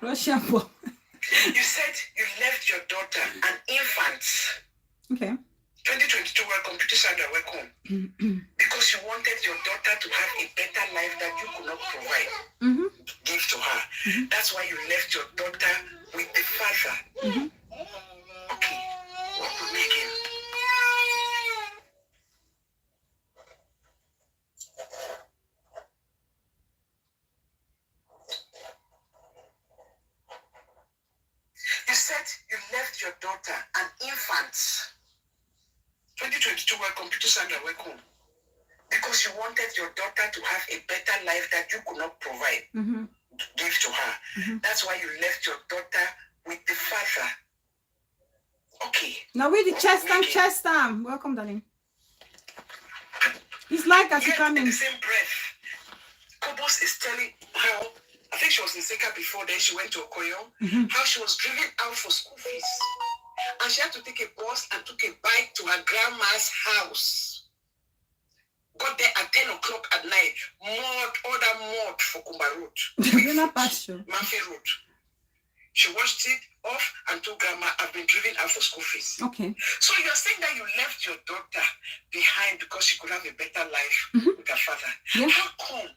Russian bomb. You said you left your daughter an infant. Okay. 2022, welcome. Pretty Sandra, welcome. Because you wanted your daughter to have a better life that you could not provide. Give to her. That's why you left your daughter with the father. Okay. What would make him? You said you left your daughter an infant. 2022, welcome. Pretty Sandra, welcome. Because you wanted your daughter to have a better life that you could not provide. Give to her. That's why you left your daughter with the father. Okay. Now with the chest arm. Welcome, darling. It's like as you come in. The same breath, Kobos is telling how, I think she was in Seka before, then she went to Okoyo, how she was driven out for school fees. And she had to take a bus and took a bike to her grandma's house. Got there at 10 o'clock at night. Order mud for Kumba Road. Mafe Road. She washed it off and told grandma, I've been driven out for school fees. Okay. So you're saying that you left your daughter behind because she could have a better life with her father. Yeah. How come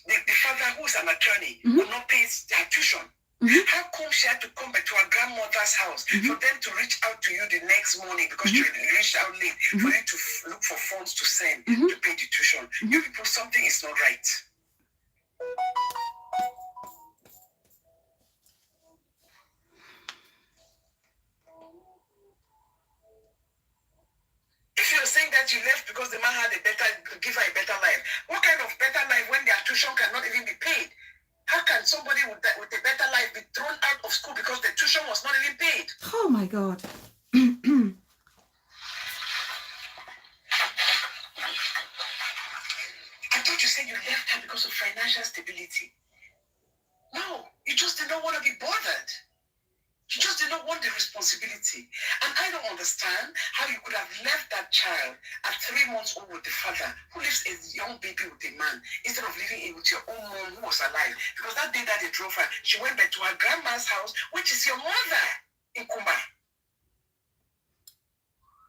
the father, who is an attorney, could not pay their tuition? How come she had to come back to her grandmother's house for them to reach out to you the next morning because you reached out late for you to look for funds to send to pay the tuition? You people, something is not right. If you're saying that you left because the man had give her a better life, what kind of better life when their tuition cannot even be paid? How can somebody with a better life be thrown out of school because the tuition was not even paid? Oh my God. I thought you said you left her because of financial stability. No, you just did not want to be bothered. You just did not want the responsibility. And I don't understand how you could have left that child at 3 months old with the father who leaves a young baby with a man instead of living with your own mom who was alive. Because that day that they drove her, she went back to her grandma's house, which is your mother in Kumba.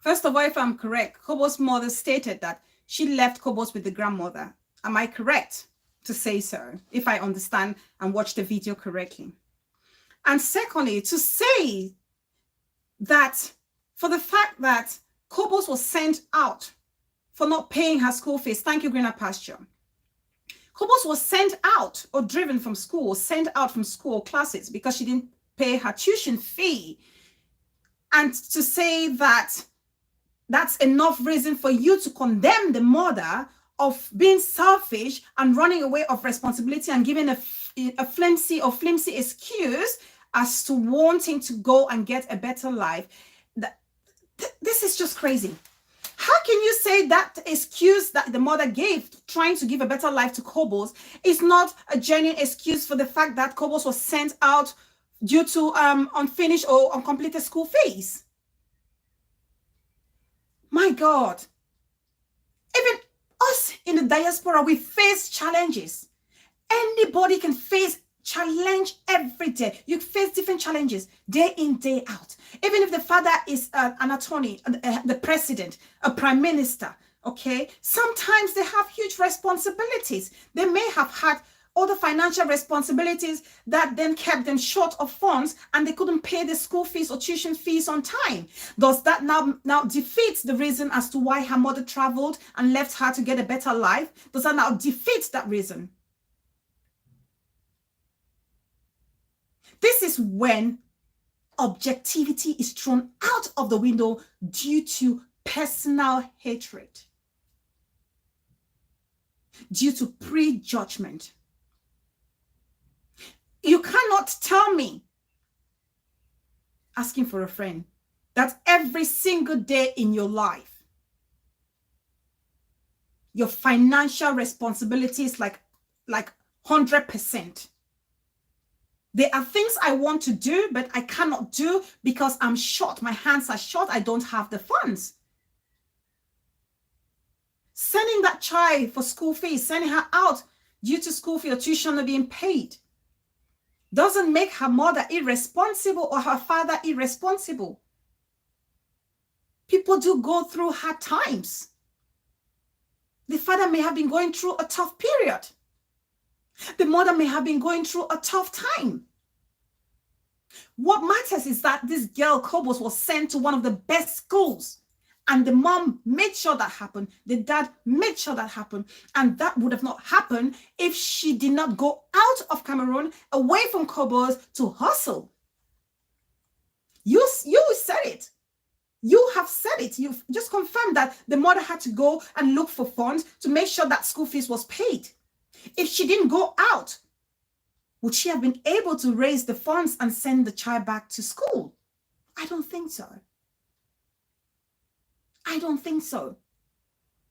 First of all, if I'm correct, Kobos' mother stated that she left Kobos with the grandmother. Am I correct to say so, if I understand and watch the video correctly? And secondly, to say that for the fact that Kobos was sent out for not paying her school fees, thank you, Greener Pasture. Kobos was sent out or driven from school, sent out from school classes because she didn't pay her tuition fee. And to say that that's enough reason for you to condemn the mother of being selfish and running away of responsibility and giving a flimsy excuse as to wanting to go and get a better life. This is just crazy. How can you say that excuse that the mother gave trying to give a better life to Kobos is not a genuine excuse for the fact that Kobos was sent out due to unfinished or uncompleted school fees? My God. Even us in the diaspora, we face challenges. Anybody can face challenge every day. You face different challenges day in, day out. Even if the father is an attorney, the president, a prime minister, Okay, sometimes they have huge responsibilities. They may have had other financial responsibilities that then kept them short of funds, and they couldn't pay the school fees or tuition fees on time. Does that now defeat the reason as to why her mother traveled and left her to get a better life? Does that now defeat that reason? This is when objectivity is thrown out of the window due to personal hatred, due to prejudgment. You cannot tell me, asking for a friend, that every single day in your life, your financial responsibility is like 100%. There are things I want to do, but I cannot do because I'm short. My hands are short. I don't have the funds. Sending that child for school fees, sending her out due to school fee or tuition not being paid, doesn't make her mother irresponsible or her father irresponsible. People do go through hard times. The father may have been going through a tough period. The mother may have been going through a tough time. What matters is that this girl, Kobos, was sent to one of the best schools. And the mom made sure that happened. The dad made sure that happened. And that would have not happened if she did not go out of Cameroon, away from Kobos, to hustle. You said it. You have said it. You've just confirmed that the mother had to go and look for funds to make sure that school fees was paid. If she didn't go out, would she have been able to raise the funds and send the child back to school? I don't think so. I don't think so.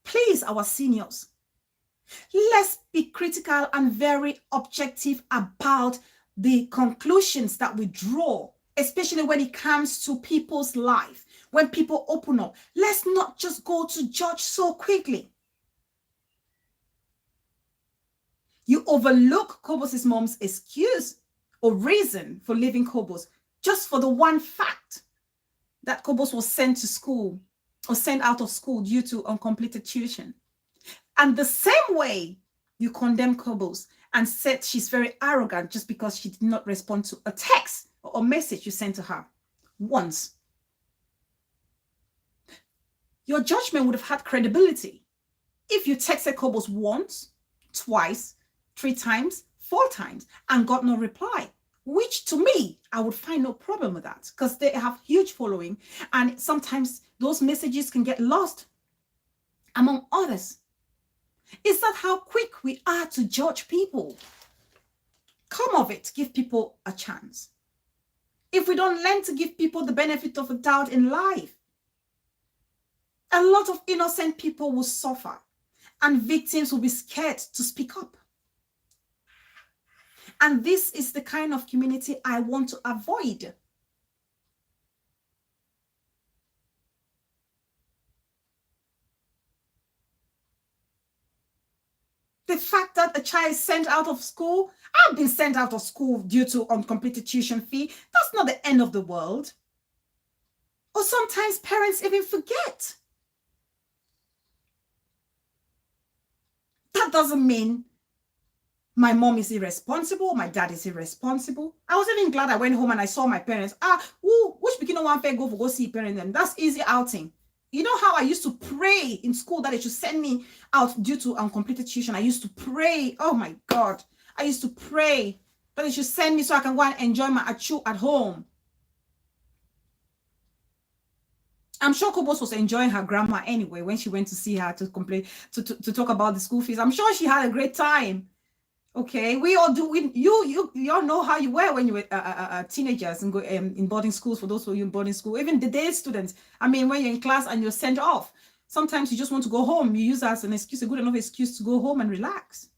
Please, our seniors, let's be critical and very objective about the conclusions that we draw, especially when it comes to people's life. When people open up, let's not just go to judge so quickly. You overlook Kobos' mom's excuse or reason for leaving Kobos just for the one fact that Kobos was sent to school or sent out of school due to uncompleted tuition. And the same way you condemn Kobos and said she's very arrogant just because she did not respond to a text or a message you sent to her once. Your judgment would have had credibility if you texted Kobos once, twice, 3 times, 4 times, and got no reply, which to me, I would find no problem with that because they have huge following. And sometimes those messages can get lost among others. Is that how quick we are to judge people? Come of it, give people a chance. If we don't learn to give people the benefit of a doubt in life, a lot of innocent people will suffer and victims will be scared to speak up. And this is the kind of community I want to avoid. The fact that a child is sent out of school, I've been sent out of school due to uncompleted tuition fee. That's not the end of the world. Or sometimes parents even forget. That doesn't mean my mom is irresponsible, my dad is irresponsible. I was even glad I went home and I saw my parents. Which beginner one fair go see parent them? That's easy outing. You know how I used to pray in school that they should send me out due to uncompleted tuition. I used to pray. Oh my God. I used to pray that they should send me so I can go and enjoy my achu at home. I'm sure Kobos was enjoying her grandma anyway when she went to see her to complain, to talk about the school fees. I'm sure she had a great time. Okay, we all do. You all know how you were when you were teenagers and go in boarding schools. For those of you in boarding school, even the day students. I mean, when you're in class and you're sent off, sometimes you just want to go home. You use that as an excuse, a good enough excuse to go home and relax.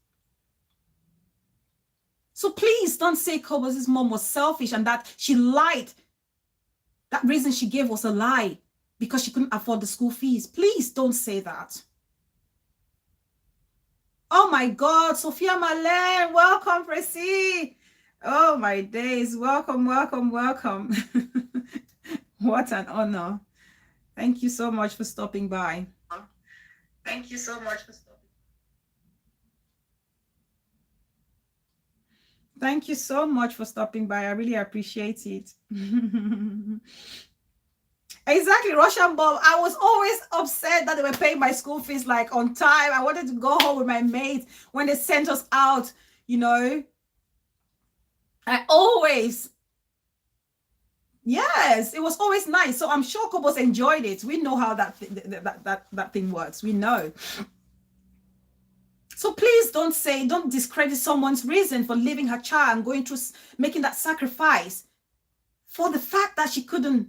So please don't say Kobos' mom was selfish and that she lied. That reason she gave was a lie because she couldn't afford the school fees. Please don't say that. Oh my God, Sophia Malin, welcome, Prissy. Oh my days, welcome, welcome, welcome. What an honor. Thank you so much for stopping by. Thank you so much for stopping. Thank you so much for stopping by. I really appreciate it. Exactly, Russian Bob. I was always upset that they were paying my school fees like on time. I wanted to go home with my mates when they sent us out, you know. I always, yes, it was always nice. So I'm sure Kobos enjoyed it. We know how that thing works. We know. So please don't discredit someone's reason for leaving her child and going through making that sacrifice for the fact that she couldn't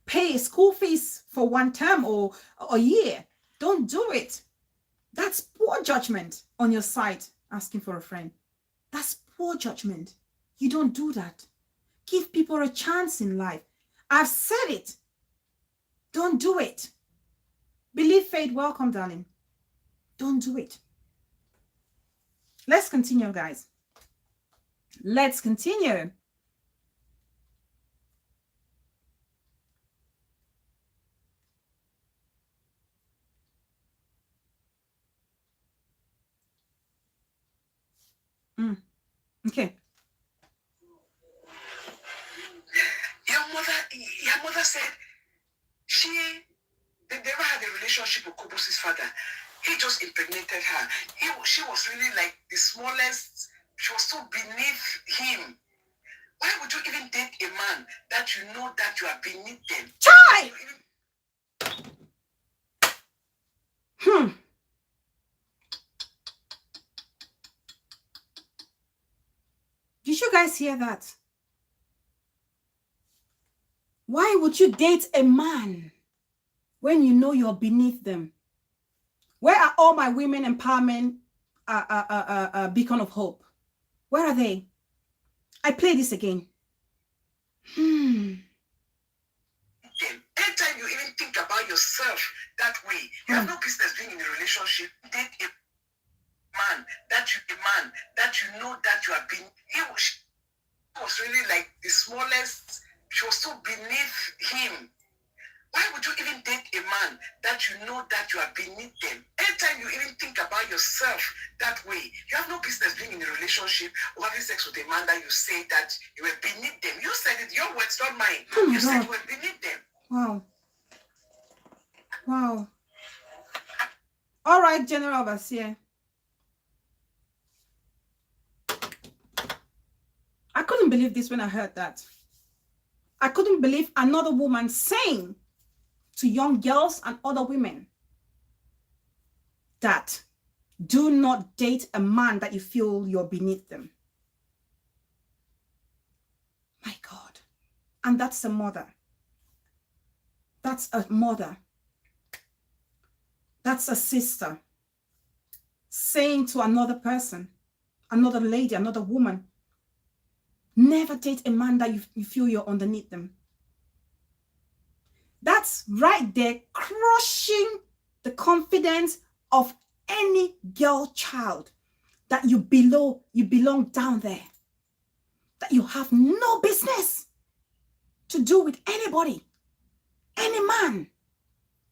pay school fees for one term or a year. Don't do it. That's poor judgment on your side, asking for a friend. That's poor judgment. You don't do that. Give people a chance in life. I've said it. Don't do it. Believe faith. Welcome, darling. Don't do it. Let's continue, guys. Let's continue. Okay. Your mother said they never had a relationship with Kobos' father. He just impregnated her. She was really like the smallest. She was so beneath him. Why would you even date a man that you know that you are beneath them? Try. Did you guys hear that? Why would you date a man when you know you're beneath them? Where are all my women empowerment beacon of hope? Where are they? I play this again. Anytime you even think about yourself that way, you have no business being in a relationship. Date a man that you know that you are being. He was really like the smallest. She was so beneath him. Why would you even date a man that you know that you are beneath them? Anytime you even think about yourself that way, you have no business being in a relationship or having sex with a man that you say that you were beneath them. You said it, your words, not mine. You said you were beneath them. Wow. Wow. All right, General Overseer. I couldn't believe this when I heard that. I couldn't believe another woman saying to young girls and other women that do not date a man that you feel you're beneath them. My God. And that's a mother. That's a mother. That's a sister saying to another person, another lady, another woman, never date a man that you feel you're underneath them. That's right there crushing the confidence of any girl child that you belong down there, that you have no business to do with anybody, any man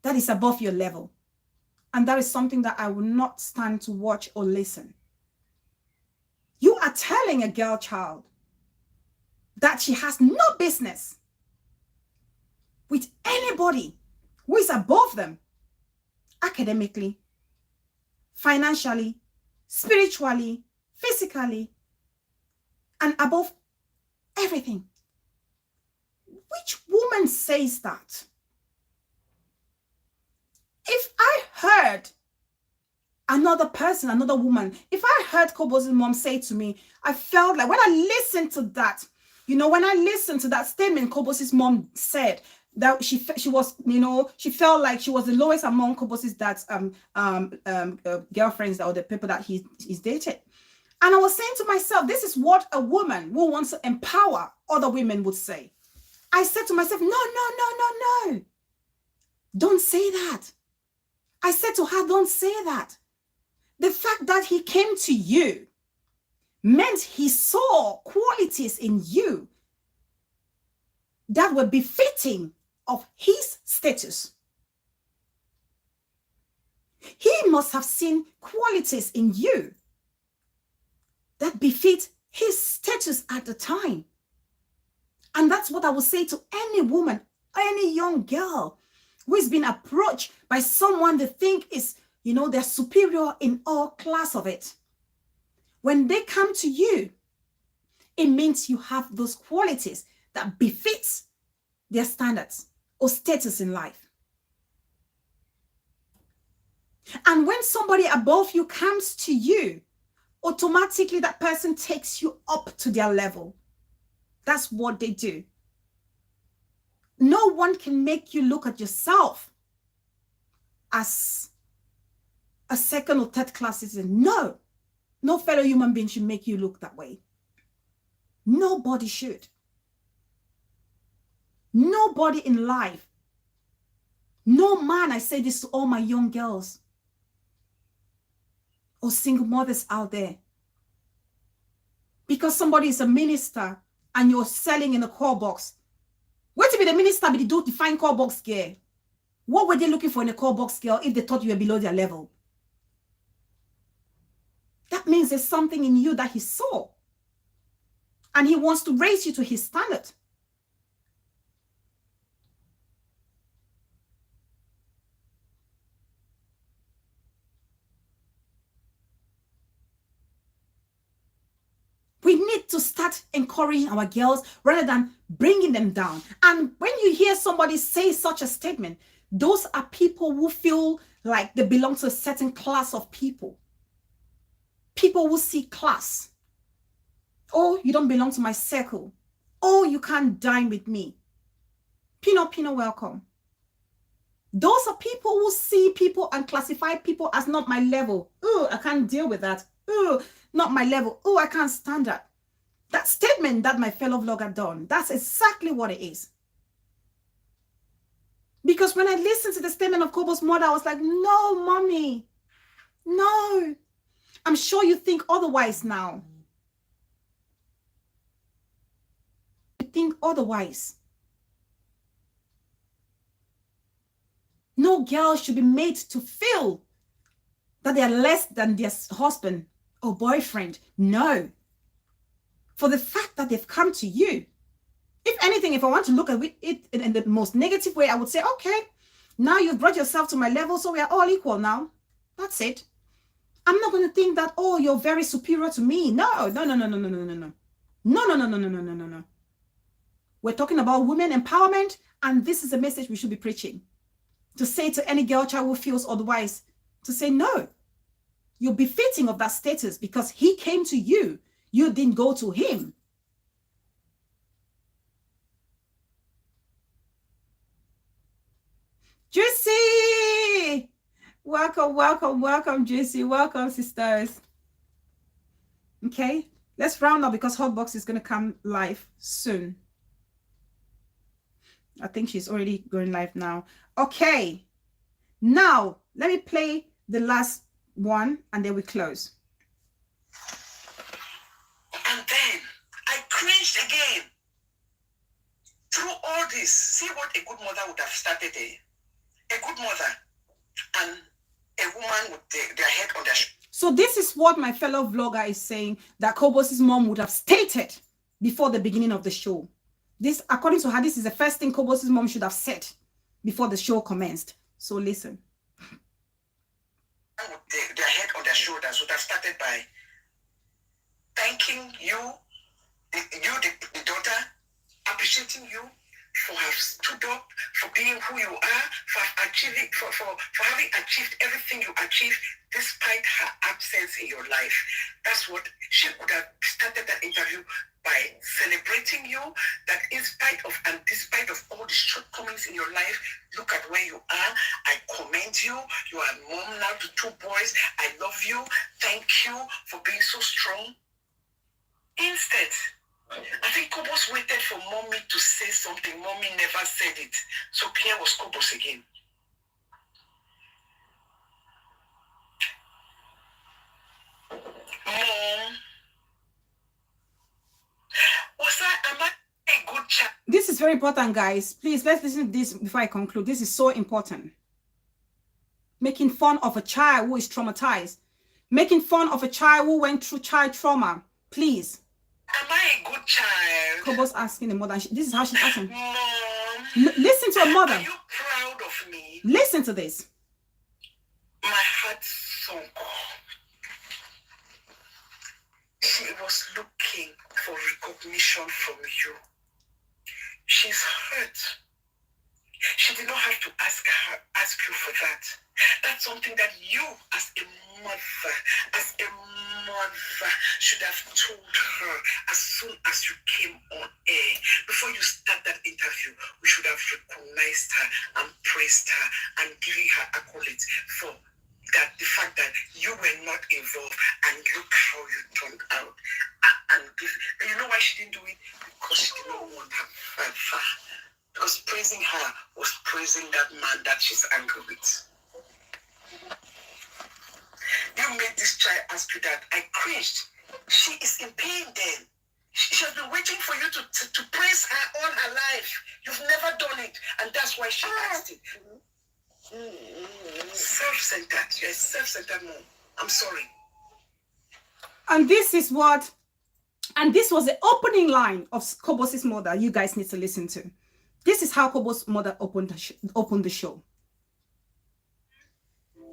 that is above your level. And that is something that I will not stand to watch or listen. You are telling a girl child that she has no business with anybody who is above them academically, financially, spiritually, physically, and above everything. Which woman says that? If I heard another person, another woman, if I heard Kobos' mom say to me, I felt like when I listened to that, when I listened to that statement Kobos' mom said, that she was, she felt like she was the lowest among Kobos' dad's girlfriends or the people that he's dated. And I was saying to myself, this is what a woman who wants to empower other women would say. I said to myself, no. Don't say that. I said to her, don't say that. The fact that he came to you meant he saw qualities in you that were befitting of his status. He must have seen qualities in you that befit his status at the time. And that's what I would say to any woman, any young girl who is being approached by someone they think is, they're superior in all class of it. When they come to you, it means you have those qualities that befits their standards or status in life. And when somebody above you comes to you, automatically that person takes you up to their level. That's what they do. No one can make you look at yourself as a second or third class citizen. No fellow human being should make you look that way. Nobody should. Nobody in life. No man, I say this to all my young girls or single mothers out there. Because somebody is a minister and you're selling in a Kobos. Wait to be the minister, but they don't define Kobos girl. What were they looking for in a Kobos girl if they thought you were below their level? That means there's something in you that he saw. And he wants to raise you to his standard. We need to start encouraging our girls rather than bringing them down. And when you hear somebody say such a statement, those are people who feel like they belong to a certain class of people. People who see class. Oh, you don't belong to my circle. Oh, you can't dine with me. Pino, welcome. Those are people who see people and classify people as not my level. Oh, I can't deal with that. Oh, not my level. Oh, I can't stand that. That statement that my fellow vlogger done, that's exactly what it is. Because when I listened to the statement of Kobos' mother, I was like, no, mommy, no. I'm sure you think otherwise now. You think otherwise. No girl should be made to feel that they are less than their husband or boyfriend. No. For the fact that they've come to you. If anything, if I want to look at it in the most negative way, I would say, okay, now you've brought yourself to my level, so we are all equal now. That's it. I'm not going to think that, oh, you're very superior to me. No. No. We're talking about women empowerment, and this is a message we should be preaching. To say to any girl child who feels otherwise, to say, no, you're befitting of that status because he came to you. You didn't go to him. Juicy! Welcome, Juicy. Welcome, sisters. Okay, let's round up because Hotbox is going to come live soon. I think she's already going live now. Okay, now let me play the last one and then we close. And then I cringed again. Through all this, see what a good mother would have started a good mother and a woman with their head on their shoulder. So this is what my fellow vlogger is saying that Kobos' mom would have stated before the beginning of the show. This, according to her, this is the first thing Kobos' mom should have said before the show commenced. So listen. With their head on their shoulders would have started by thanking you, the daughter, appreciating you for have stood up, for being who you are, for achieving, for having achieved everything you achieved despite her absence in your life. That's what she would have started that interview by, celebrating you, that in spite of and despite of all the shortcomings in your life, look at where you are. I commend you. You are a mom now to 2 boys. I love you. Thank you for being so strong. Instead, I think Kobos waited for mommy to say something. Mommy never said it. So here was Kobos again. Mom, am I a good child? This is very important, guys. Please, let's listen to this before I conclude. This is so important. making fun of a child who is traumatized, making fun of a child who went through child trauma. Please. Am I a good child? Kobos asking the mother. This is how she's asking. Mom. Listen to a mother. Are you proud of me? Listen to this. My heart sunk. She was looking for recognition from you. She's hurt. She did not have to ask you for that. That's something that you, as a mother, should have told her as soon as you came on air. Before you start that interview, we should have recognized her and praised her and given her accolades for that, the fact that you were not involved, and look how you turned out. And you know why she didn't do it? Because she did not want her father. Because praising her was praising that man that she's angry with. You made this child ask you that. I cringed. She is in pain then. She has been waiting for you to praise her all her life. You've never done it. And that's why she asked it. Self-centered. You're a self-centered mom. I'm sorry. And this is what, and this was the opening line of Kobos' mother. You guys need to listen to. This is how Kobos' mother opened the show.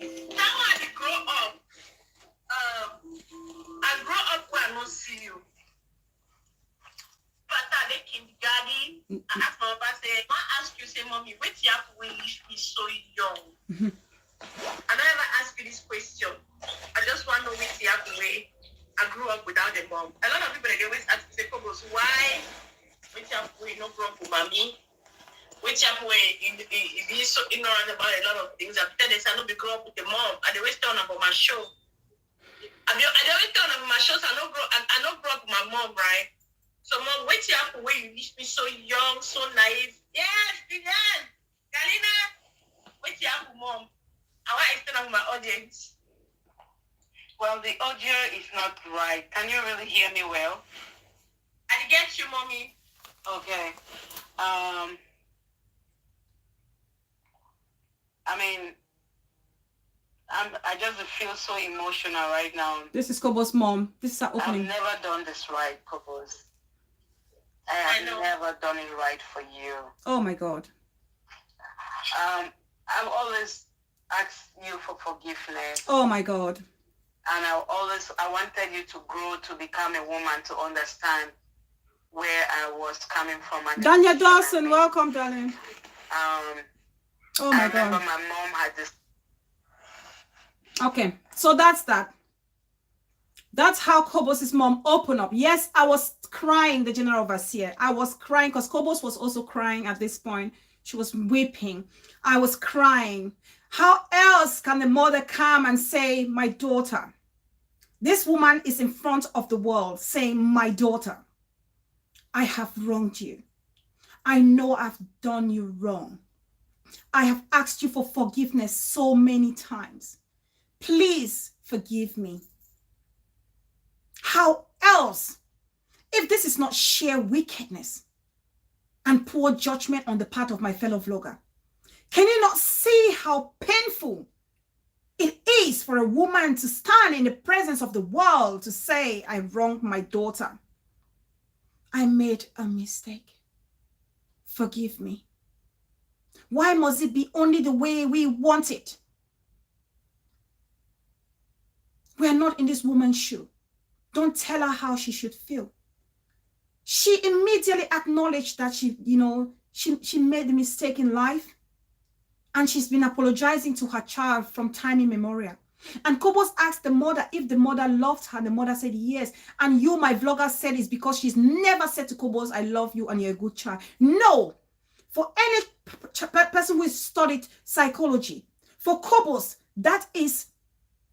Now I grow up. I grow up where I don't see you. But I like kindergarten. I asked my papa, say, I ask you, say, mommy, wait till you be so young. I don't ever ask you this question. I just want to know which way I grew up without a mom. A lot of people, they always ask me, say, Kobos, why? Which way no grow up with mommy? Which way you be so ignorant about a lot of things. I tell them, I don't be grow up with the mom. I always turn up on my show. I always turn up on my shows. I don't grow up with my mom, right? So, mom, which way you used to be so young, so naive? Yes, Galina, which mom? I want to extend on my audience. Well, the audio is not right. Can you really hear me well? I get you, mommy. Okay. I mean, I just feel so emotional right now. This is Kobos' mom. This is her opening. I've never done this right, Kobos. I have never done it right for you. Oh my God. I've always asked you for forgiveness. Oh my God. And I wanted you to grow to become a woman, to understand where I was coming from. Danya Dawson, welcome, darling. Oh my God. I remember my mom had this. Okay, so that's that. That's how Kobos' mom opened up. Yes, I was crying, the general overseer. I was crying because Kobos was also crying at this point. She was weeping. I was crying. How else can the mother come and say, my daughter? This woman is in front of the world saying, my daughter, I have wronged you. I know I've done you wrong. I have asked you for forgiveness so many times. Please forgive me. How else, if this is not sheer wickedness and poor judgment on the part of my fellow vlogger, can you not see how painful it is for a woman to stand in the presence of the world to say, I wronged my daughter. I made a mistake. Forgive me. Why must it be only the way we want it? We are not in this woman's shoe. Don't tell her how she should feel. She immediately acknowledged that she made the mistake in life. And she's been apologizing to her child from time immemorial. And Kobos asked the mother if the mother loved her. The mother said yes. And you, my vlogger, said it's because she's never said to Kobos, I love you and you're a good child. No. For any person who has studied psychology, for Kobos, that is,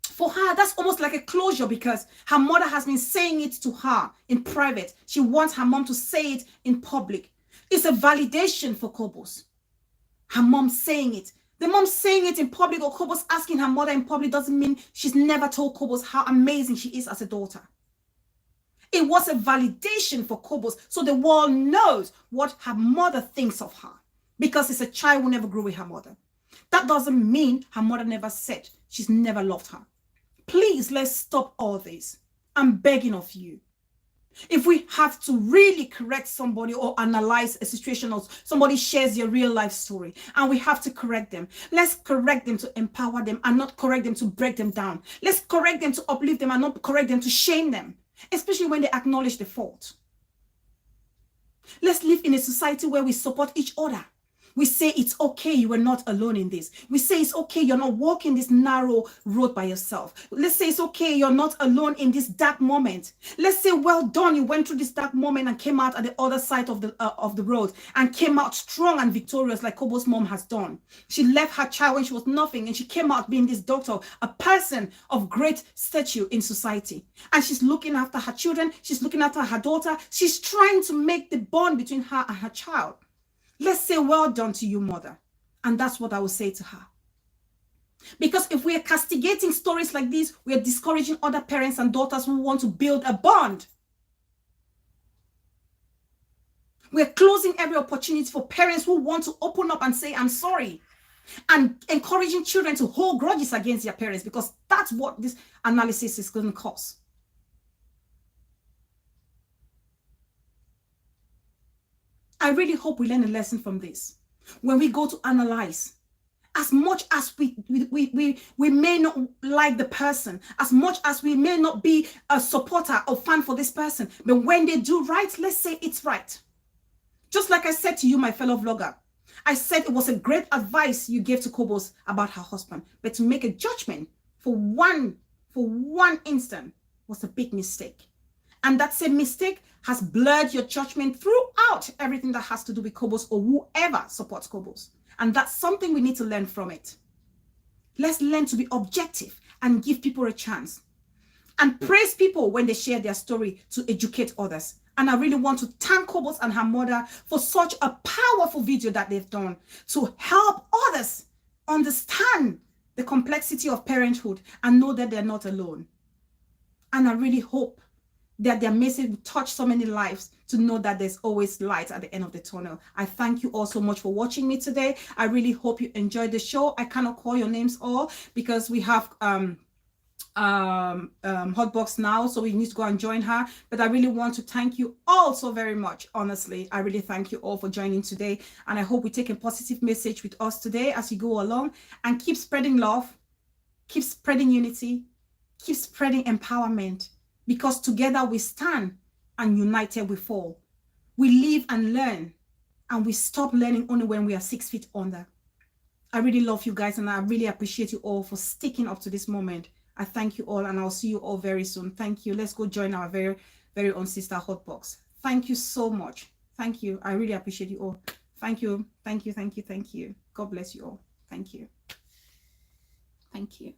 for her, that's almost like a closure because her mother has been saying it to her in private. She wants her mom to say it in public. It's a validation for Kobos. Her mom saying it. The mom saying it in public or Kobos asking her mother in public doesn't mean she's never told Kobos how amazing she is as a daughter. It was a validation for Kobos so the world knows what her mother thinks of her because it's a child who never grew with her mother. That doesn't mean her mother never said she's never loved her. Please, let's stop all this. I'm begging of you. If we have to really correct somebody or analyze a situation, or somebody shares their real life story and we have to correct them, let's correct them to empower them and not correct them to break them down. Let's correct them to uplift them and not correct them to shame them, especially when they acknowledge the fault. Let's live in a society where we support each other. We say it's okay, you are not alone in this. We say it's okay, you're not walking this narrow road by yourself. Let's say it's okay, you're not alone in this dark moment. Let's say, well done, you went through this dark moment and came out at the other side of the road and came out strong and victorious like Kobos' mom has done. She left her child when she was nothing and she came out being this doctor, a person of great stature in society. And she's looking after her children, she's looking after her daughter, she's trying to make the bond between her and her child. Let's say, well done to you, mother. And that's what I will say to her. Because if we are castigating stories like this, we are discouraging other parents and daughters who want to build a bond. We are closing every opportunity for parents who want to open up and say, I'm sorry. And encouraging children to hold grudges against their parents, because that's what this analysis is going to cause. I really hope we learn a lesson from this. When we go to analyze, as much as we may not like the person, as much as we may not be a supporter or fan for this person, but when they do right, let's say it's right. Just like I said to you, my fellow vlogger, I said it was a great advice you gave to Kobos about her husband, but to make a judgment for one instant was a big mistake. And that same mistake has blurred your judgment throughout everything that has to do with Kobos or whoever supports Kobos. And that's something we need to learn from it. Let's learn to be objective and give people a chance. And praise people when they share their story to educate others. And I really want to thank Kobos and her mother for such a powerful video that they've done to help others understand the complexity of parenthood and know that they're not alone. And I really hope that their message will touch so many lives to know that there's always light at the end of the tunnel. I thank you all so much for watching me today. I really hope you enjoyed the show. I cannot call your names all because we have Hotbox now, so we need to go and join her. But I really want to thank you all so very much. Honestly, I really thank you all for joining today. And I hope we take a positive message with us today as you go along, and keep spreading love, keep spreading unity, keep spreading empowerment. Because together we stand and united we fall. We live and learn, and we stop learning only when we are 6 feet under. I really love you guys, and I really appreciate you all for sticking up to this moment. I thank you all, and I'll see you all very soon. Thank you. Let's go join our very, very own sister Hotbox. Thank you so much. Thank you. I really appreciate you all. Thank you. Thank you. Thank you. Thank you. God bless you all. Thank you. Thank you.